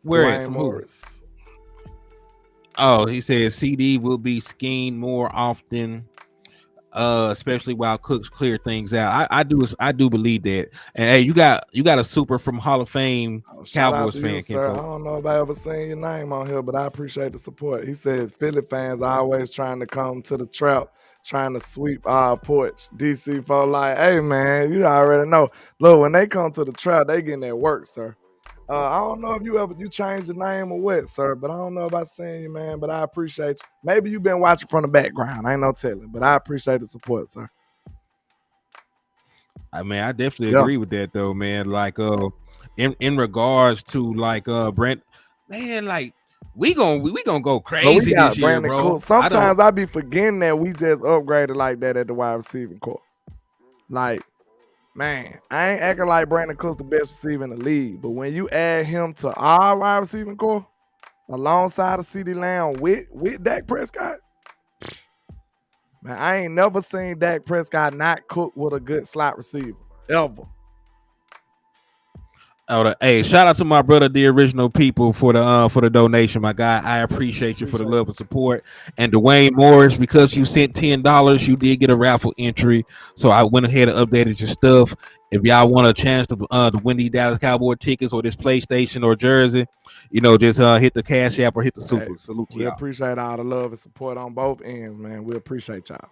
Where Dwayne from Morris. Who? Oh, he says CD will be schemed more often, especially while Cooks clear things out. I do believe that. And hey, you got a super from Hall of Fame Cowboys fan, sir. I don't know if I ever seen your name on here, but I appreciate the support. He says Philly fans are always trying to come to the trap, trying to sweep our porch. DC for like, hey man, you already know. Look, when they come to the trap, they getting their work, sir. I don't know if you changed the name or what, sir, but I don't know about seeing you, man. But I appreciate you. Maybe you've been watching from the background. I ain't no telling, but I appreciate the support, sir. I mean, I definitely agree with that, though, man. Like, in regards to like Brent, man, like we gonna go crazy this year, bro. Cool. Sometimes I be forgetting that we just upgraded like that at the wide receiving core. Like, man, I ain't acting like Brandon Cook's the best receiver in the league, but when you add him to our wide receiving core, alongside of CeeDee Lamb with Dak Prescott, man, I ain't never seen Dak Prescott not cook with a good slot receiver, ever. Hey, shout out to my brother, the original people, for the donation, my guy. I appreciate you for the love and support. And Dwayne Morris, because you sent $10, you did get a raffle entry. So I went ahead and updated your stuff. If y'all want a chance to win these Dallas Cowboy tickets or this PlayStation or jersey, just hit the Cash App or hit the Super. Hey, salute to y'all. We appreciate all the love and support on both ends, man. We appreciate y'all.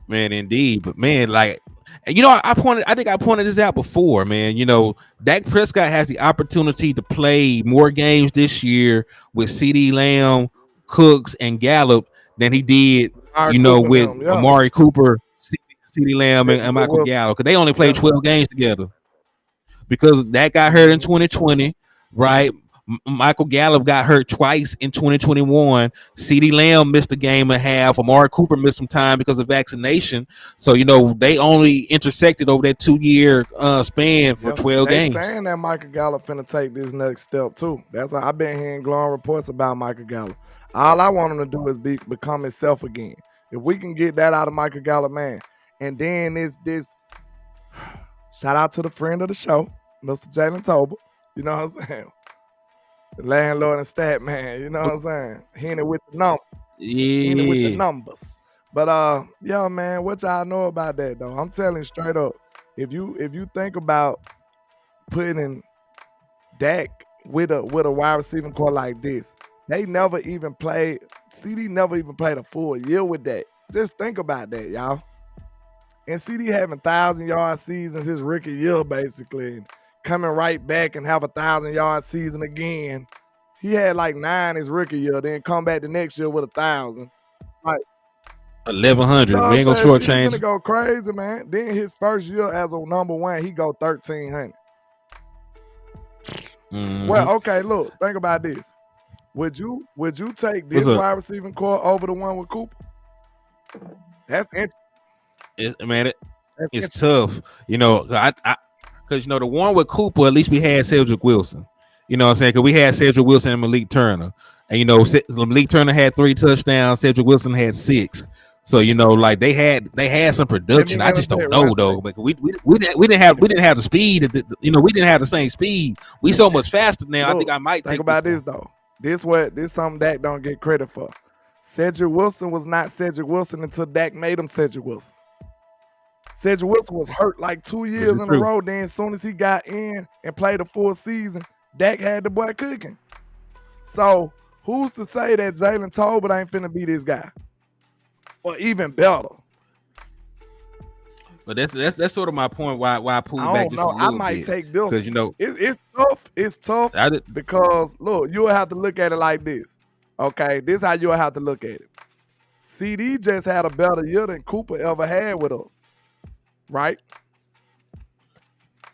Man, indeed. But man, like, I think I pointed this out before, man. Dak Prescott has the opportunity to play more games this year with CeeDee Lamb, Cooks, and Gallup than he did, with Amari Cooper, CeeDee Lamb, and Michael Gallup, because they only played 12 games together. Because that got hurt in 2020, right? Michael Gallup got hurt twice in 2021. CeeDee Lamb missed a game and a half. Amari Cooper missed some time because of vaccination. So, they only intersected over that 2-year span for 12 games. They're saying that Michael Gallup finna take this next step, too. That's why I've been hearing glowing reports about Michael Gallup. All I want him to do is become himself again. If we can get that out of Michael Gallup, man. And then this shout out to the friend of the show, Mr. Jalen Tolbert. You know what I'm saying? The landlord and stat man, you know what I'm saying? Henny with the numbers. Yeah. Henny with the numbers. But yeah, man, what y'all know about that though? I'm telling you straight up, if you think about putting Dak with a wide receiving core like this, they never even played. CD never even played a full year with that. Just think about that, y'all. And CD having 1,000-yard seasons his rookie year, basically. Coming right back and have a 1,000-yard season again. He had like 9 his rookie year, then come back the next year with 1,000. Like 1,100. We ain't gonna shortchange. He's gonna go crazy, man. Then his first year as a number one, he go 1,300. Mm-hmm. Well, okay, look, think about this. Would you take this wide receiving core over the one with Cooper? That's interesting. It's tough. Because, the one with Cooper, at least we had Cedric Wilson. You know what I'm saying? Because we had Cedric Wilson and Malik Turner. And, Malik Turner had 3 touchdowns. Cedric Wilson had 6. So, like they had some production. I just don't know, though. Because we didn't have the speed. We didn't have the same speed. We so much faster now. Look, I think I might think about this, though. This something Dak don't get credit for. Cedric Wilson was not Cedric Wilson until Dak made him Cedric Wilson. Cedric Wilson was hurt like 2 years in a row. Then as soon as he got in and played a full season, Dak had the boy cooking. So who's to say that Jalen Tolbert ain't finna be this guy? Or even better. But that's sort of my point why I pulled back just a little bit. I might take this. Because, it's tough. It's tough because, look, you'll have to look at it like this. Okay, this is how you'll have to look at it. CD just had a better year than Cooper ever had with us. Right?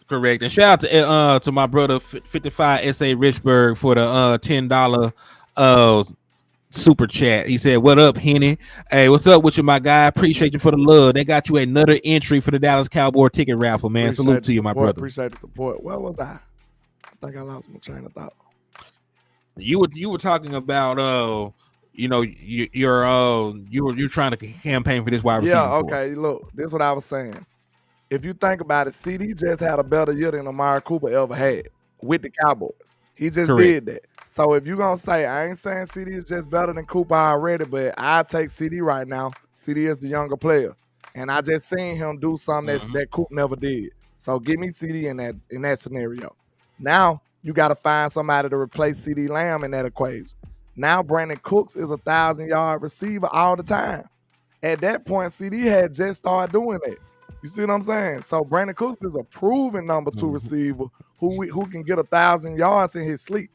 Correct. And shout out to my brother 55 SA Richburg for the $10 super chat. He said, "What up, Henny? Hey, what's up with you, my guy? Appreciate you for the love. They got you another entry for the Dallas Cowboy ticket raffle, man. Salute to you, my brother. Appreciate the support. Where was I? I think I lost my train of thought. You were talking about you were trying to campaign for this wide receiver. Yeah, okay. Look, this is what I was saying. If you think about it, CD just had a better year than Amari Cooper ever had with the Cowboys. He just did that. So if you're going to say, I ain't saying CD is just better than Cooper already, but I take CD right now. CD is the younger player. And I just seen him do something that Cooper never did. So give me CD in that scenario. Now you got to find somebody to replace CD Lamb in that equation. Now Brandon Cooks is 1,000-yard receiver all the time. At that point, CD had just started doing that. You see what I'm saying? So Brandon Cooks is a proven number 2 receiver who can get 1,000 yards in his sleep,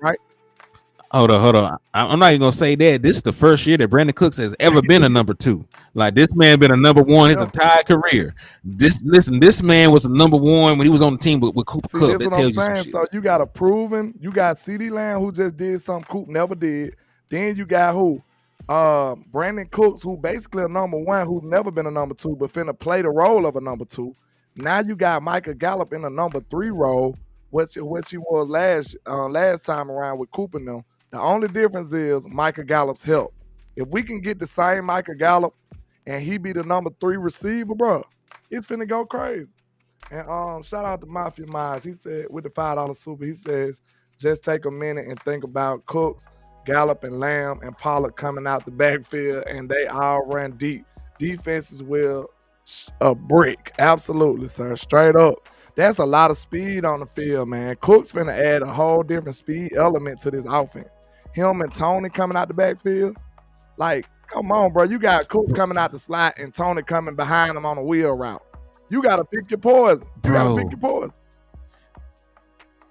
right? Hold on. I'm not even gonna say that. This is the first year that Brandon Cooks has ever been a number 2. Like, this man been a number 1 his entire career. This man was a number 1 when he was on the team with Cooper Kupp. That's what I'm saying. So you got you got CD Lamb who just did something Coop never did. Then you got who? Brandon Cooks, who basically a number 1, who's never been a number 2, but finna play the role of a number 2. Now you got Micah Gallup in a number 3 role, what she was last time around with Cooper and them. The only difference is Micah Gallup's help. If we can get the same Micah Gallup and he be the number 3 receiver, bro, it's finna go crazy. And shout out to Mafia Miles. He said with the $5 super, he says just take a minute and think about Cooks, Gallup, and Lamb and Pollard coming out the backfield, and they all run deep. Defenses will a brick. Absolutely, sir. Straight up. That's a lot of speed on the field, man. Cook's finna add a whole different speed element to this offense. Him and Tony coming out the backfield. Like, come on, bro. You got Cooks coming out the slot and Tony coming behind him on a wheel route. You got to pick your poison.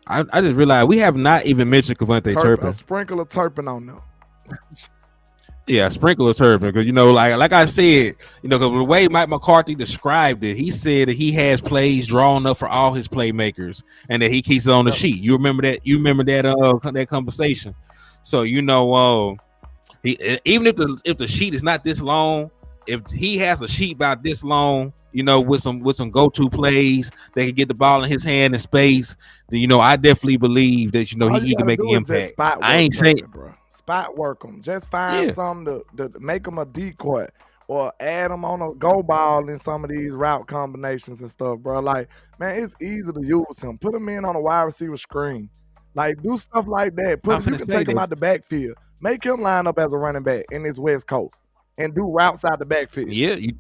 I just realized we have not even mentioned Cavante Turpin. A sprinkle of Turpin on them. Yeah, sprinkle of Turpin, because like I said, because the way Mike McCarthy described it, he said that he has plays drawn up for all his playmakers, and that he keeps it on the sheet. You remember that? You remember that conversation? So even if the sheet is not this long, if he has a sheet about this long, with some go-to plays that can get the ball in his hand in space, then I definitely believe that he can make an impact. I ain't saying, bro. Spot work them. Just find something to make them a decoy or add them on a go ball in some of these route combinations and stuff, bro. Like, man, it's easy to use him. Put him in on a wide receiver screen. Like, do stuff like that. You can take him out the backfield. Make him line up as a running back in this West Coast and do routes out the backfield. Yeah, you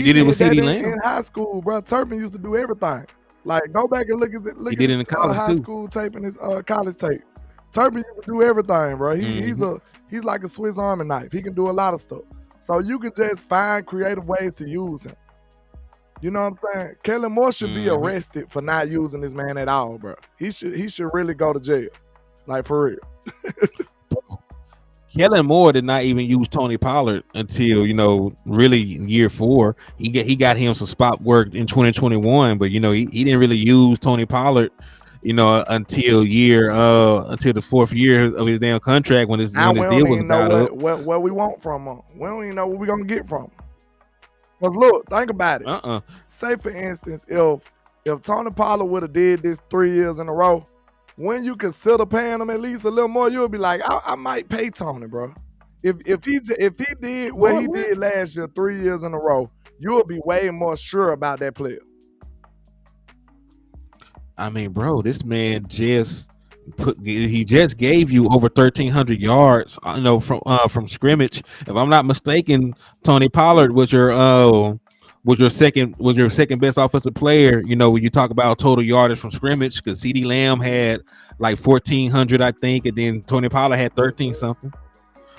did it with CD Lamb in high school, bro. Turpin used to do everything. Like, go back and look at his high school tape and his college tape. Turpin used to do everything, bro. He's like a Swiss Army knife. He can do a lot of stuff. So you can just find creative ways to use him. You know what I'm saying? Kellen Moore should be arrested for not using this man at all, bro. He should really go to jail. Like, for real. Kellen Moore did not even use Tony Pollard until really year 4. He got him some spot work in 2021, but he didn't really use Tony Pollard until the 4th year of his damn contract when his deal was about up. What we want from him. We don't even know what we're gonna get from him. Because look, think about it. Say for instance, if Tony Pollard would have did this 3 years in a row, when you consider paying him at least a little more, you'll be like, I might pay Tony, bro. If he did what he did last year 3 years in a row, you'll be way more sure about that player. I mean, bro, this man just gave you over 1,300 yards, from scrimmage. If I'm not mistaken, Tony Pollard was your second best offensive player. When you talk about total yardage from scrimmage, because CD Lamb had like 1,400, I think, and then Tony Pollard had 13 something.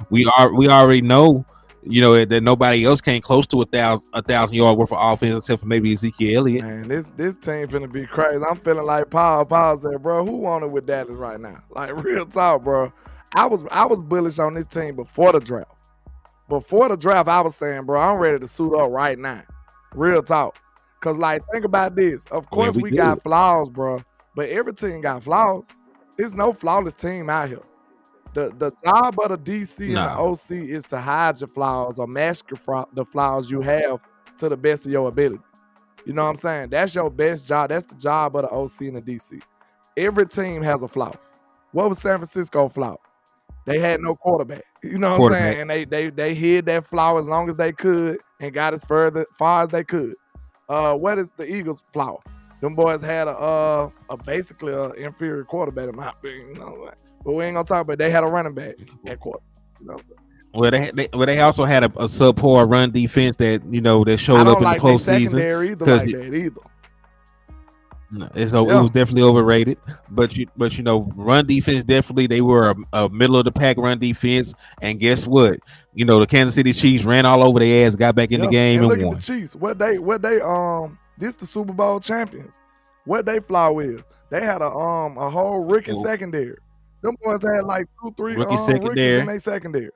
We already know. That nobody else came close to 1,000 yard worth of offense except for maybe Ezekiel Elliott. Man, this team finna be crazy. I'm feeling like Paul said, bro, who wanted with Dallas right now? Like, real talk, bro. I was bullish on this team before the draft. Before the draft, I was saying, bro, I'm ready to suit up right now. Real talk. Cause like, think about this. Of course we got flaws, bro. But every team got flaws. There's no flawless team out here. The job of the DC and the No. OC is to hide your flaws or mask the flaws you have to the best of your abilities. You know what I'm saying? That's your best job. That's the job of the OC and the DC. Every team has a flaw. What was San Francisco's flaw? They had no quarterback. You know what I'm saying? And they hid that flaw as long as they could and got as far as they could. What is the Eagles' flaw? Them boys had basically an inferior quarterback in my opinion. You know, but we ain't gonna talk about it. They had a running back at quarter. You know? Well, they also had a subpar run defense that that showed up in the postseason. Secondary either like that either. No, it was definitely overrated, but run defense definitely they were a middle of the pack run defense, and guess what? The Kansas City Chiefs ran all over their ass, got back in the game, and look won. At the Chiefs. What they this the Super Bowl champions. What they flaw is they had a whole rookie secondary. Them boys had like 2-3 rookies in their secondary.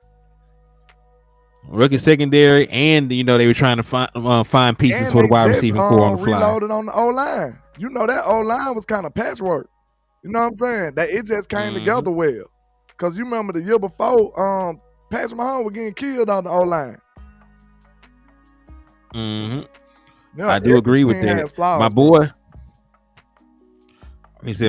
Rookie secondary, and they were trying to find pieces and for the wide receiving core on the fly. Reloaded on the O-line. That O-line was kind of patchwork. You know what I'm saying? That it just came together well. Cause you remember the year before, Patrick Mahomes was getting killed on the O-line. I do agree with that.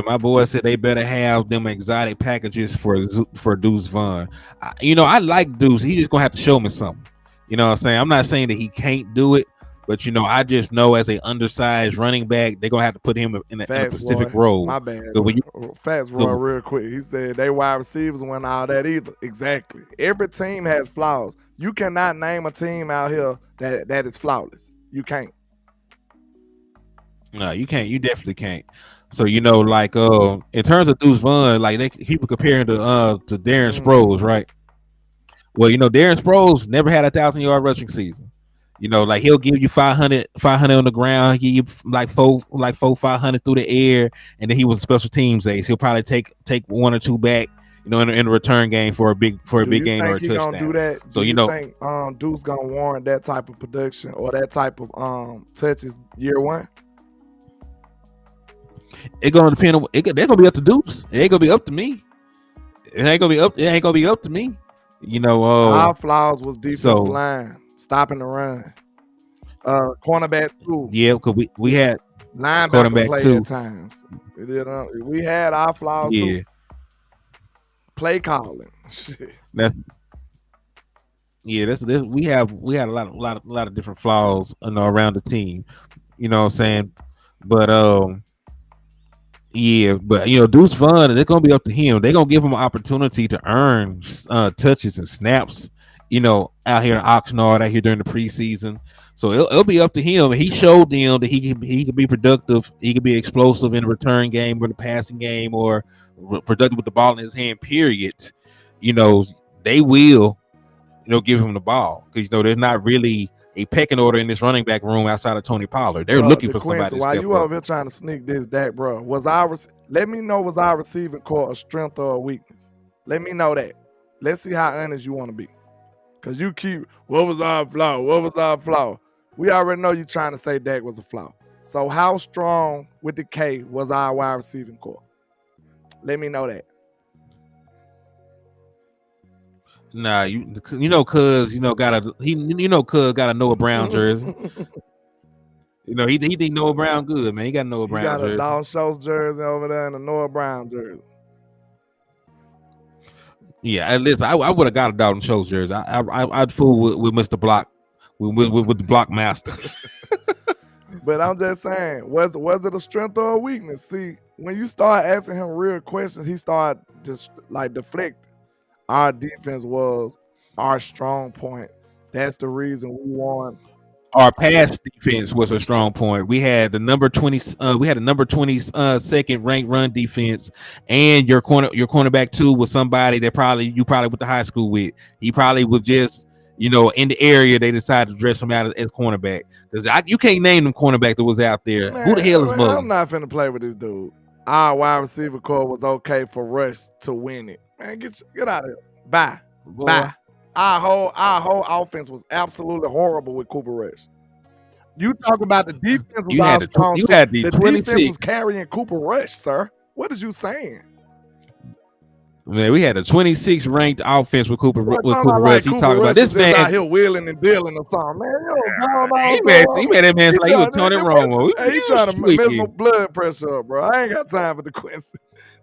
My boy said they better have them exotic packages for Deuce Vaughn. I like Deuce. He just gonna have to show me something. You know what I'm saying? I'm not saying that he can't do it, but I just know as an undersized running back, they're gonna have to put him in a specific role. My bad. Fast Roy, real quick. He said they wide receivers weren't all that either. Exactly. Every team has flaws. You cannot name a team out here that is flawless. You can't. No, you can't. You definitely can't. So in terms of Deuce Vaughn, like people comparing to Darren Sproles, right? Well, Darren Sproles never had a 1,000-yard rushing season. He'll give you 500 on the ground, give you like 500 through the air, and then he was a special teams ace. He'll probably take one or two back, in the return game for a big gain or a touchdown. Gonna do that? So you think Deuce gonna warrant that type of production or that type of touches year one? It's gonna depend on they're gonna be up to Deuce. It ain't gonna be up to me. It ain't gonna be up to me. Our flaws was defensive line, stopping the run. Cornerback too. Yeah, because we had linebacker play at times. We had our flaws too. Play calling. We had a lot of different flaws around the team. You know what I'm saying? But Deuce Vaughn, they're gonna be up to him. They're gonna give him an opportunity to earn touches and snaps, out here in Oxnard, out here during the preseason. So it'll be up to him. He showed them that he could be productive, he could be explosive in the return game or the passing game, or productive with the ball in his hand, period. They will, give him the ball. Because there's not really a pecking order in this running back room outside of Tony Pollard. They're looking for somebody. While you over here trying to sneak this, Dak, bro, let me know, was our receiving core a strength or a weakness? Let me know that. Let's see how honest you want to be. Because you keep, what was our flaw? What was our flaw? We already know you trying to say Dak was a flaw. So how strong with the K was our wide receiving core? Let me know that. Nah, Cuz got a Noah Brown jersey. He think Noah Brown good, man. He got Noah Brown jersey. He got a Dalton Schultz jersey over there and a Noah Brown jersey. Yeah, listen, I would have got a Dalton Schultz jersey. I'd fool with Mr. Block, with the Block Master. But I'm just saying, was it a strength or a weakness? See, when you start asking him real questions, he started just deflecting. Our defense was our strong point. That's the reason we won. Our pass defense was a strong point. We had the number 20. We had a number 22nd ranked run defense, and your cornerback too was somebody that you probably went to high school with. He probably was just in the area. They decided to dress him out as cornerback because you can't name them cornerback that was out there. Man, who the hell is Mullins? I'm not finna play with this dude. Our wide receiver core was okay for Rush to win it. Man, get out of here. Bye. Boy. Bye. Our whole offense was absolutely horrible with Cooper Rush. You talk about the defense was strong. You had the 26. Defense was carrying Cooper Rush, sir. What is you saying? Man, we had a 26th ranked offense with Cooper Rush. He Cooper talking about Rush this was just out man. here wheeling and dealing or something. Man, He made that man like he was Tony Romo. He trying to mess my blood pressure up, bro. I ain't got time for the Quincy.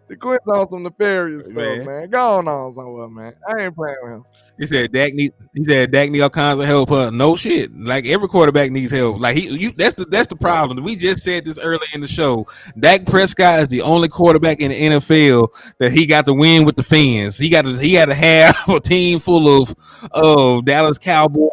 The Quincy on some nefarious stuff, man. Go on somewhere, man. I ain't playing with him. He said Dak need all kinds of help. No shit. Like every quarterback needs help. Like that's the problem. We just said this early in the show. Dak Prescott is the only quarterback in the NFL that he got to win with the fans. He had to have a team full of Dallas Cowboy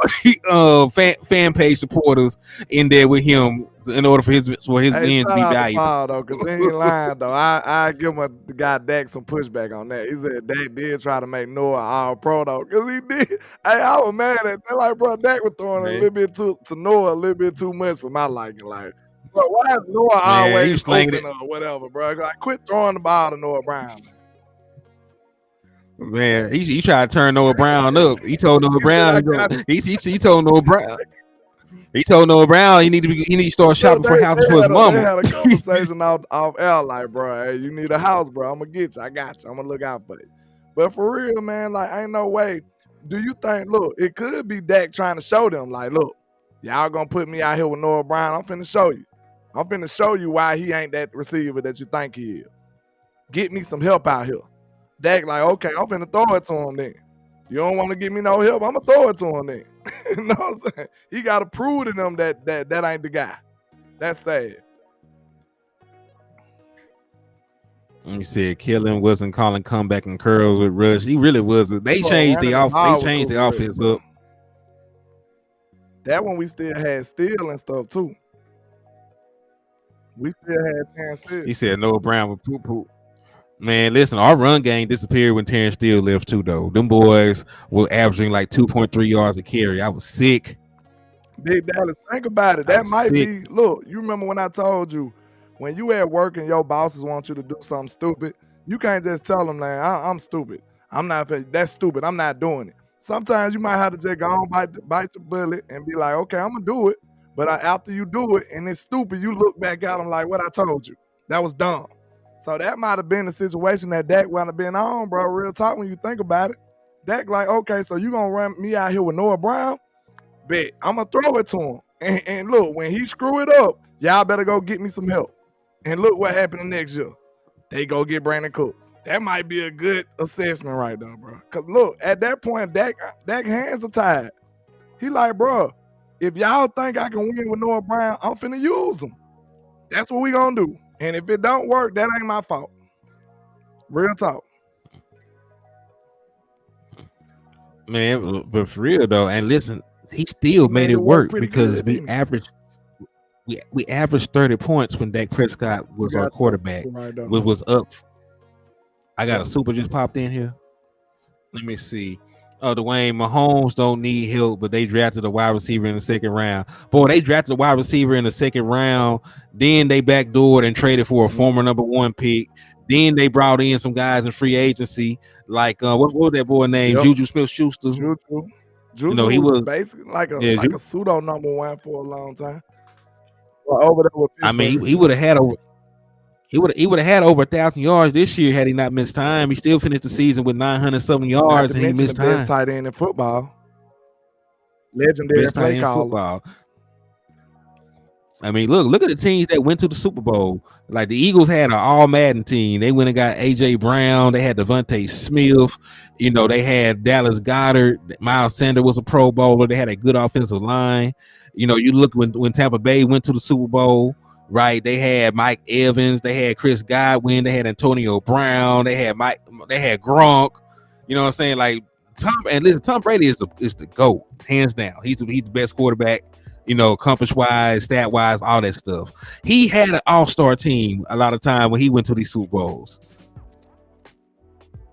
fan page supporters in there with him in order for his wins to be valuable. Though, because he ain't lying though. I give the guy Dak some pushback on that. He said Dak did try to make Noah all pro though, because he did. Hey, I was mad at that. Like, bro, Dak was throwing a little bit to Noah a little bit too much for my liking. Like, bro, why is Noah always open or whatever, bro? Like, quit throwing the ball to Noah Brown. Man, he tried to turn Noah Brown up. He told Noah Brown. He told Noah Brown. He told Noah Brown he need to start shopping for houses for his mama. They had a conversation off air, like, bro, hey, you need a house, bro. I'm gonna get you. I got you. I'm gonna look out for you. But for real, man, like, ain't no way. Do you think? Look, it could be Dak trying to show them, like, look, y'all gonna put me out here with Noah Brown. I'm finna show you. I'm finna show you why he ain't that receiver that you think he is. Get me some help out here. Dak, like, okay, I'm finna throw it to him then. You don't want to give me no help, I'm gonna throw it to him then. You know what I'm saying? He got to prove to them that ain't the guy. That's sad. He said Killen wasn't calling comeback and curls with Rush. He really wasn't. They changed the offense up. That one we still had Steele and stuff too. We still had Terrence Steele. He said Noah Brown was poo-poo. Man, listen, our run game disappeared when Terrence Steele left too, though. Them boys were averaging like 2.3 yards a carry. I was sick. Big Dallas, think about it. That might be, look, you remember when I told you, when you at work and your bosses want you to do something stupid, you can't just tell them, like, I'm stupid. That's stupid. I'm not doing it. Sometimes you might have to just go on, bite the bullet and be like, okay, I'm going to do it. But after you do it and it's stupid, you look back at them like, what I told you. That was dumb. So that might have been the situation that Dak would have been on, bro. Real talk when you think about it. Dak like, okay, so you going to run me out here with Noah Brown? Bet. I'm going to throw it to him. And look, when he screw it up, y'all better go get me some help. And look what happened the next year. They go get Brandon Cooks. That might be a good assessment right there, bro. Because look, at that point, Dak hands are tied. He like, bro, if y'all think I can win with Noah Brown, I'm finna use him. That's what we gonna do. And if it don't work, that ain't my fault. Real talk. Man, but for real though, and listen, he still made it work because we averaged 30 points when Dak Prescott was our quarterback. Was up. I got a super just popped in here. Let me see. Dwayne, Mahomes don't need help, but they drafted a wide receiver in the second round. Boy, they drafted a wide receiver in the second round. Then they backdoored and traded for a former number 1 pick. Then they brought in some guys in free agency, like what was that boy named? Juju Smith-Schuster. Juju, you know, he was basically like a pseudo number 1 for a long time. Well, over there with I mean, he would have had over. He would have had over 1,000 yards this year had he not missed time. He still finished the season with 900-something yards, and he missed time. Best tight end in football, legendary play caller. I mean, look at the teams that went to the Super Bowl. Like the Eagles had an all Madden team. They went and got AJ Brown. They had Devontae Smith. You know, they had Dallas Goedert. Miles Sanders was a Pro Bowler. They had a good offensive line. You know, you look when Tampa Bay went to the Super Bowl. Right, they had Mike Evans, they had Chris Godwin, they had Antonio Brown, they had Gronk. You know what I'm saying? Like Tom Brady is the GOAT, hands down. He's the best quarterback, you know, compass wise, stat wise, all that stuff. He had an all-star team a lot of time when he went to these Super Bowls.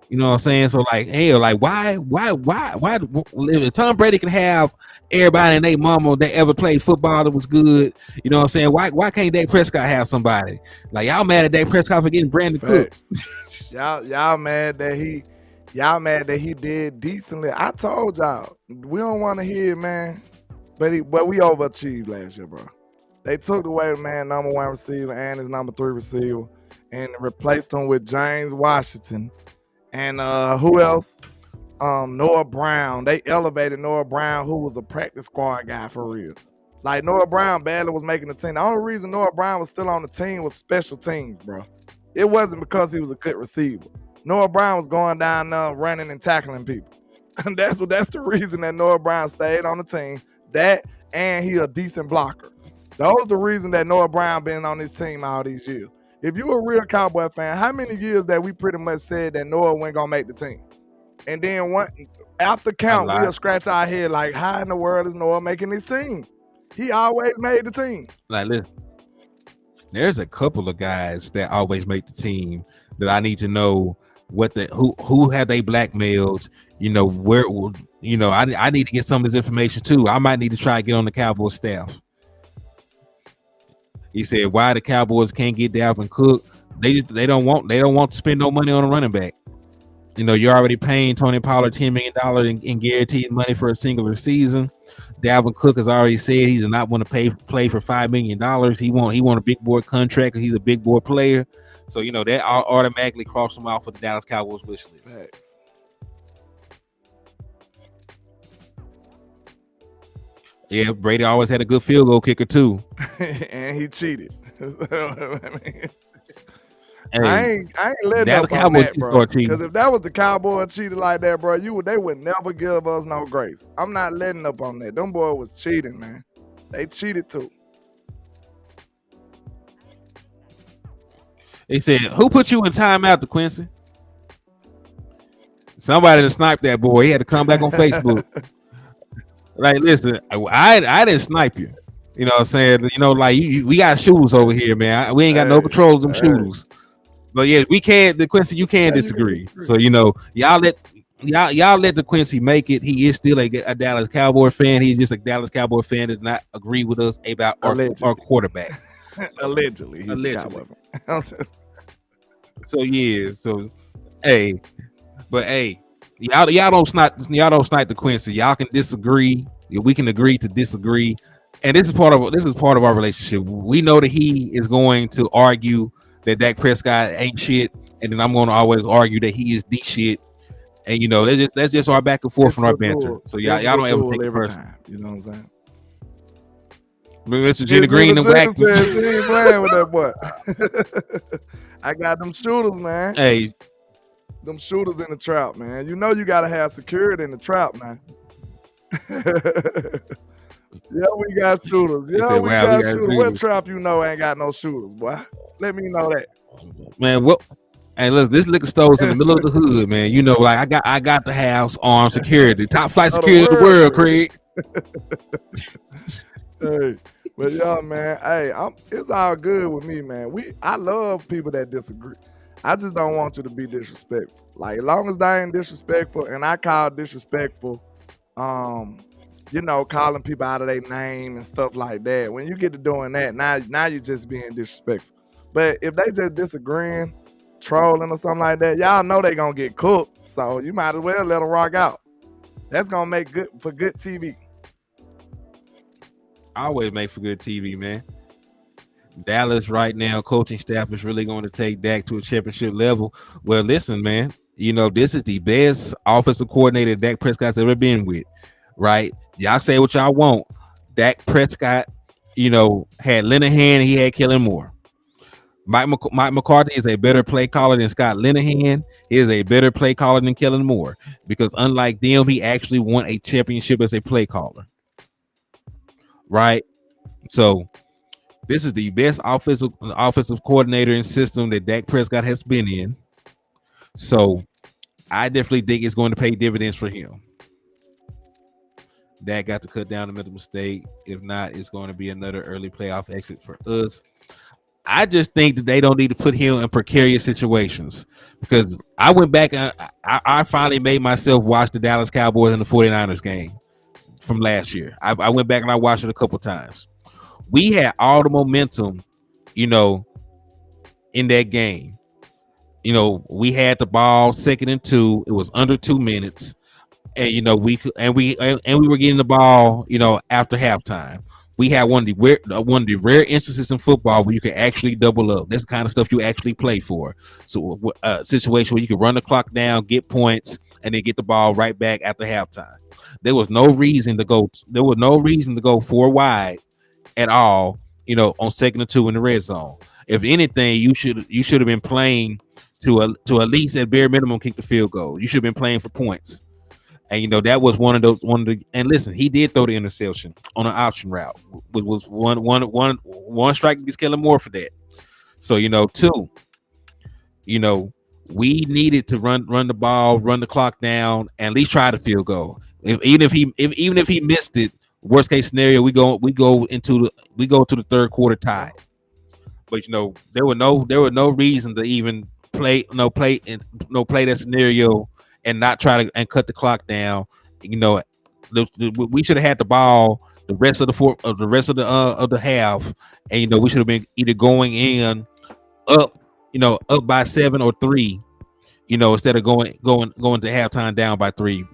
You know what I'm saying? So like, hell, like why if Tom Brady can have everybody and their mama that ever played football that was good, you know what I'm saying? Why can't Dak Prescott have somebody? Like y'all mad at Dak Prescott for getting Brandon Cooks. y'all mad that he did decently. I told y'all, we don't want to hear it, man. But we overachieved last year, bro. They took away the man number 1 receiver and his number 3 receiver and replaced him with James Washington. And who else? Noah Brown. They elevated Noah Brown, who was a practice squad guy for real. Like Noah Brown barely was making the team. The only reason Noah Brown was still on the team was special teams, bro. It wasn't because he was a good receiver. Noah Brown was going down there running and tackling people. And that's the reason that Noah Brown stayed on the team. That and he a decent blocker. Those the reason that Noah Brown been on this team all these years. If you a real Cowboy fan, how many years that we pretty much said that Noah wasn't gonna make the team? And then after count, we'll scratch our head like, how in the world is Noah making this team? He always made the team. Like, listen, there's a couple of guys that always make the team that I need to know who have they blackmailed. You know where. You know, I need to get some of this information too. I might need to try to get on the Cowboys staff. He said, why the Cowboys can't get Dalvin Cook? They don't want to spend no money on a running back. You know, you're already paying Tony Pollard $10 million in guaranteed money for a singular season. Dalvin Cook has already said he does not want to play for $5 million. He want a big boy contract because he's a big boy player. So, you know, that automatically crossed him off of the Dallas Cowboys wish list. Hey. Yeah, Brady always had a good field goal kicker too. And he cheated. I ain't letting up on that, bro. Because if that was the Cowboy cheated like that, bro, they would never give us no grace. I'm not letting up on that. Them boy was cheating, man. They cheated too. They said, who put you in timeout, DeQuincy? Somebody to snipe that boy. He had to come back on Facebook. Like, listen, I didn't snipe you. You know what I'm saying? You know, like we got shooters over here, man. We ain't got no control of them shooters. But yeah, we can't. DeQuincy, you can't disagree. So you know, y'all let DeQuincy make it. He is still a Dallas Cowboy fan. He's just a Dallas Cowboy fan that does not agree with us about our quarterback. Allegedly. So yeah. So hey, but hey, y'all don't snipe DeQuincy. Y'all can disagree. We can agree to disagree. And this is part of our relationship. We know that he is going to argue that Dak Prescott ain't shit, and then I'm going to always argue that he is the shit. And you know, that's just our back and forth and our banter. So y'all don't ever take it personal. You know what I'm saying? Mr. Gina Green and Wacky. She ain't playing with that boy. I got them shooters, man. Hey, them shooters in the trap, man. You know you gotta have security in the trap, man. Yeah, we got shooters. Yeah, we got shooters. What trap you know ain't got no shooters, boy? Let me know that. Man, well, hey, look, this liquor store's in the middle of the hood, man. You know, like I got the house armed security, top flight security of the world, Craig. Hey, but yeah, man. Hey, it's all good with me, man. I love people that disagree. I just don't want you to be disrespectful. Like, as long as they ain't disrespectful, and I call disrespectful, you know, calling people out of their name and stuff like that. When you get to doing that, now you're just being disrespectful. But if they just disagreeing, trolling or something like that, y'all know they gonna get cooked. So you might as well let them rock out. That's gonna make good TV. Always make for good TV, man. Dallas right now, coaching staff is really going to take Dak to a championship level. Well, listen, man, you know, this is the best offensive coordinator Dak Prescott's ever been with, right? Y'all say what y'all want. Dak Prescott, you know, had Linehan, he had Kellen Moore. Mike McCarthy is a better play caller than Scott Linehan. He is a better play caller than Kellen Moore because unlike them, he actually won a championship as a play caller. Right? So this is the best offensive coordinator and system that Dak Prescott has been in. So I definitely think it's going to pay dividends for him. Dak got to cut down the mental mistake. If not, it's going to be another early playoff exit for us. I just think that they don't need to put him in precarious situations because I went back and I finally made myself watch the Dallas Cowboys and the 49ers game from last year. I went back and I watched it a couple times. We had all the momentum, you know, in that game. You know, we had the ball 2nd and 2. It was under 2 minutes. And you know, we were getting the ball, you know, after halftime. we had one of the rare instances in football where you can actually double up. That's the kind of stuff you actually play for. So a situation where you can run the clock down, get points, and then get the ball right back after halftime. There was no reason to go. There was no reason to go 4 wide at all. On 2nd and 2 in the red zone. If anything, you should have been playing to at least at bare minimum kick the field goal. You should have been playing for points. And that was one of the. And listen, he did throw the interception on an option route, which was one strike against Hennythemoor for that. So 2, we needed to run the ball, run the clock down, and at least try the field goal. Even if he missed it, worst case scenario, we go to the third quarter tied. But there were no reason to even play that scenario and not try to and cut the clock down. We should have had the ball the rest of the half, and we should have been either going in up by 7 or 3, instead of going to halftime down by 3.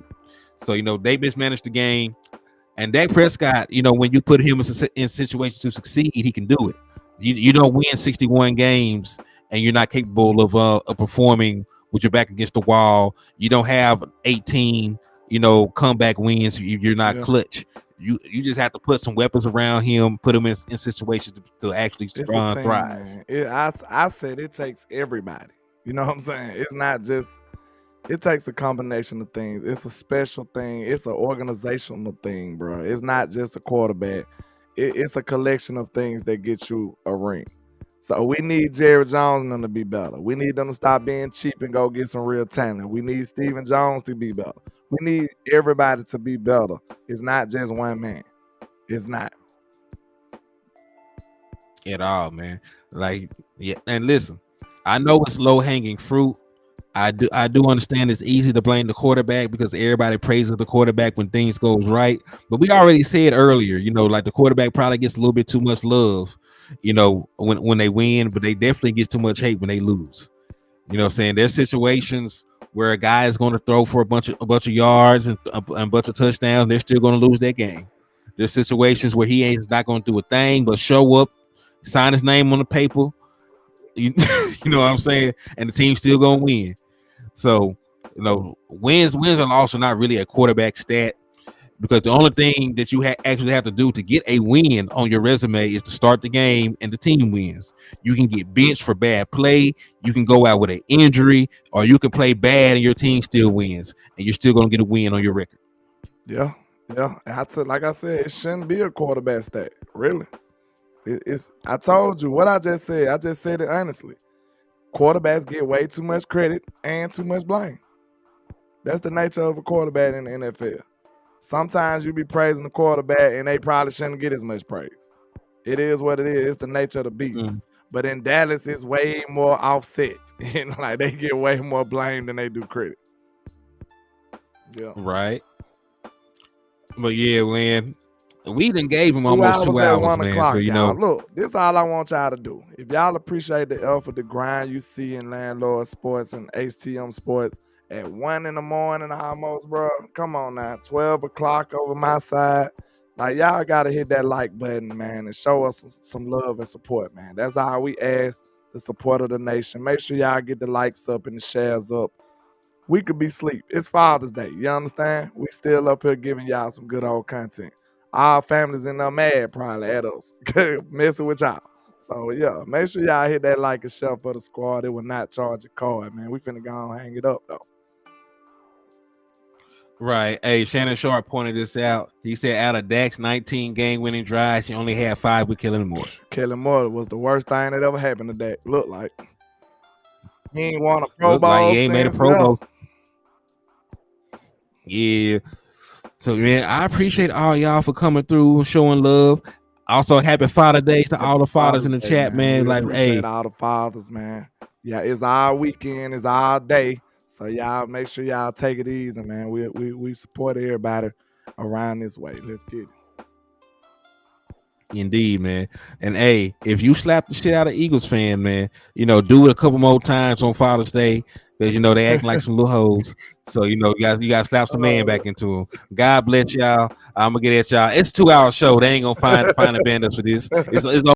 So they mismanaged the game. And Dak Prescott, when you put him in situations to succeed, he can do it. You don't win 61 games and you're not capable of performing with your back against the wall. You don't have 18, comeback wins. You're not clutch. You just have to put some weapons around him, put him in situations to actually thrive. I said it takes everybody. You know what I'm saying? It's not just. It takes a combination of things. It's a special thing. It's an organizational thing, bro. It's not just a quarterback. It's a collection of things that get you a ring. So we need Jerry Jones and them to be better. We need them to stop being cheap and go get some real talent. We need Stephen Jones to be better. We need everybody to be better. It's not just one man. It's not. At all, man. And listen, I know it's low-hanging fruit. I do understand it's easy to blame the quarterback because everybody praises the quarterback when things goes right. But we already said earlier, the quarterback probably gets a little bit too much love, when they win, but they definitely get too much hate when they lose. There's situations where a guy is going to throw for a bunch of yards and a bunch of touchdowns. They're still going to lose that game. There's situations where he ain't not going to do a thing but show up, sign his name on the paper. You know what I'm saying? And the team's still going to win. So, wins are also not really a quarterback stat because the only thing that you actually have to do to get a win on your resume is to start the game and the team wins. You can get benched for bad play. You can go out with an injury, or you can play bad and your team still wins, and you're still going to get a win on your record. Yeah. Like I said, it shouldn't be a quarterback stat, really. I told you what I just said. I just said it honestly. Quarterbacks get way too much credit and too much blame. That's the nature of a quarterback in the NFL. Sometimes you be praising the quarterback and they probably shouldn't get as much praise. It is what it is. It's the nature of the beast. But in Dallas, it's way more offset. They get way more blame than they do credit. Yeah. Right. But yeah, man. We done gave him almost 2 hours, man. So look, this is all I want y'all to do. If y'all appreciate the effort, the grind you see in Landlord Sports and HTM Sports at 1 in the morning almost, bro. Come on now, 12 o'clock over my side. Y'all gotta hit that like button, man, and show us some love and support, man. That's all we ask, the support of the nation. Make sure y'all get the likes up and the shares up. We could be asleep. It's Father's Day. You understand? We still up here giving y'all some good old content. Our families in there mad probably at us, messing with y'all. So yeah, make sure y'all hit that like and share for the squad. It will not charge a card, man. We finna go and hang it up though. Right. Hey, Shannon Sharp pointed this out. He said out of Dak's 19 game-winning drives, she only had 5 with Hennythemoor. Hennythemoor was the worst thing that ever happened to Dak. Look like he ain't won a Pro Bowl. Like he ain't made a Pro Bowl. Yeah. So, man, I appreciate all y'all for coming through, showing love. Also, happy Father Days to all the fathers in the chat, man. We appreciate all the fathers, man. Yeah, it's our weekend, it's our day. So y'all make sure y'all take it easy, man. We support everybody around this way. Let's get it. Indeed, man. And hey, if you slap the shit out of Eagles fan, man, do it a couple more times on Father's Day. because you know they act like some little hoes. So you know you got to slap some man back into them. God bless y'all. I'm gonna get at y'all. It's a 2-hour show. They ain't gonna find a band us for this. It's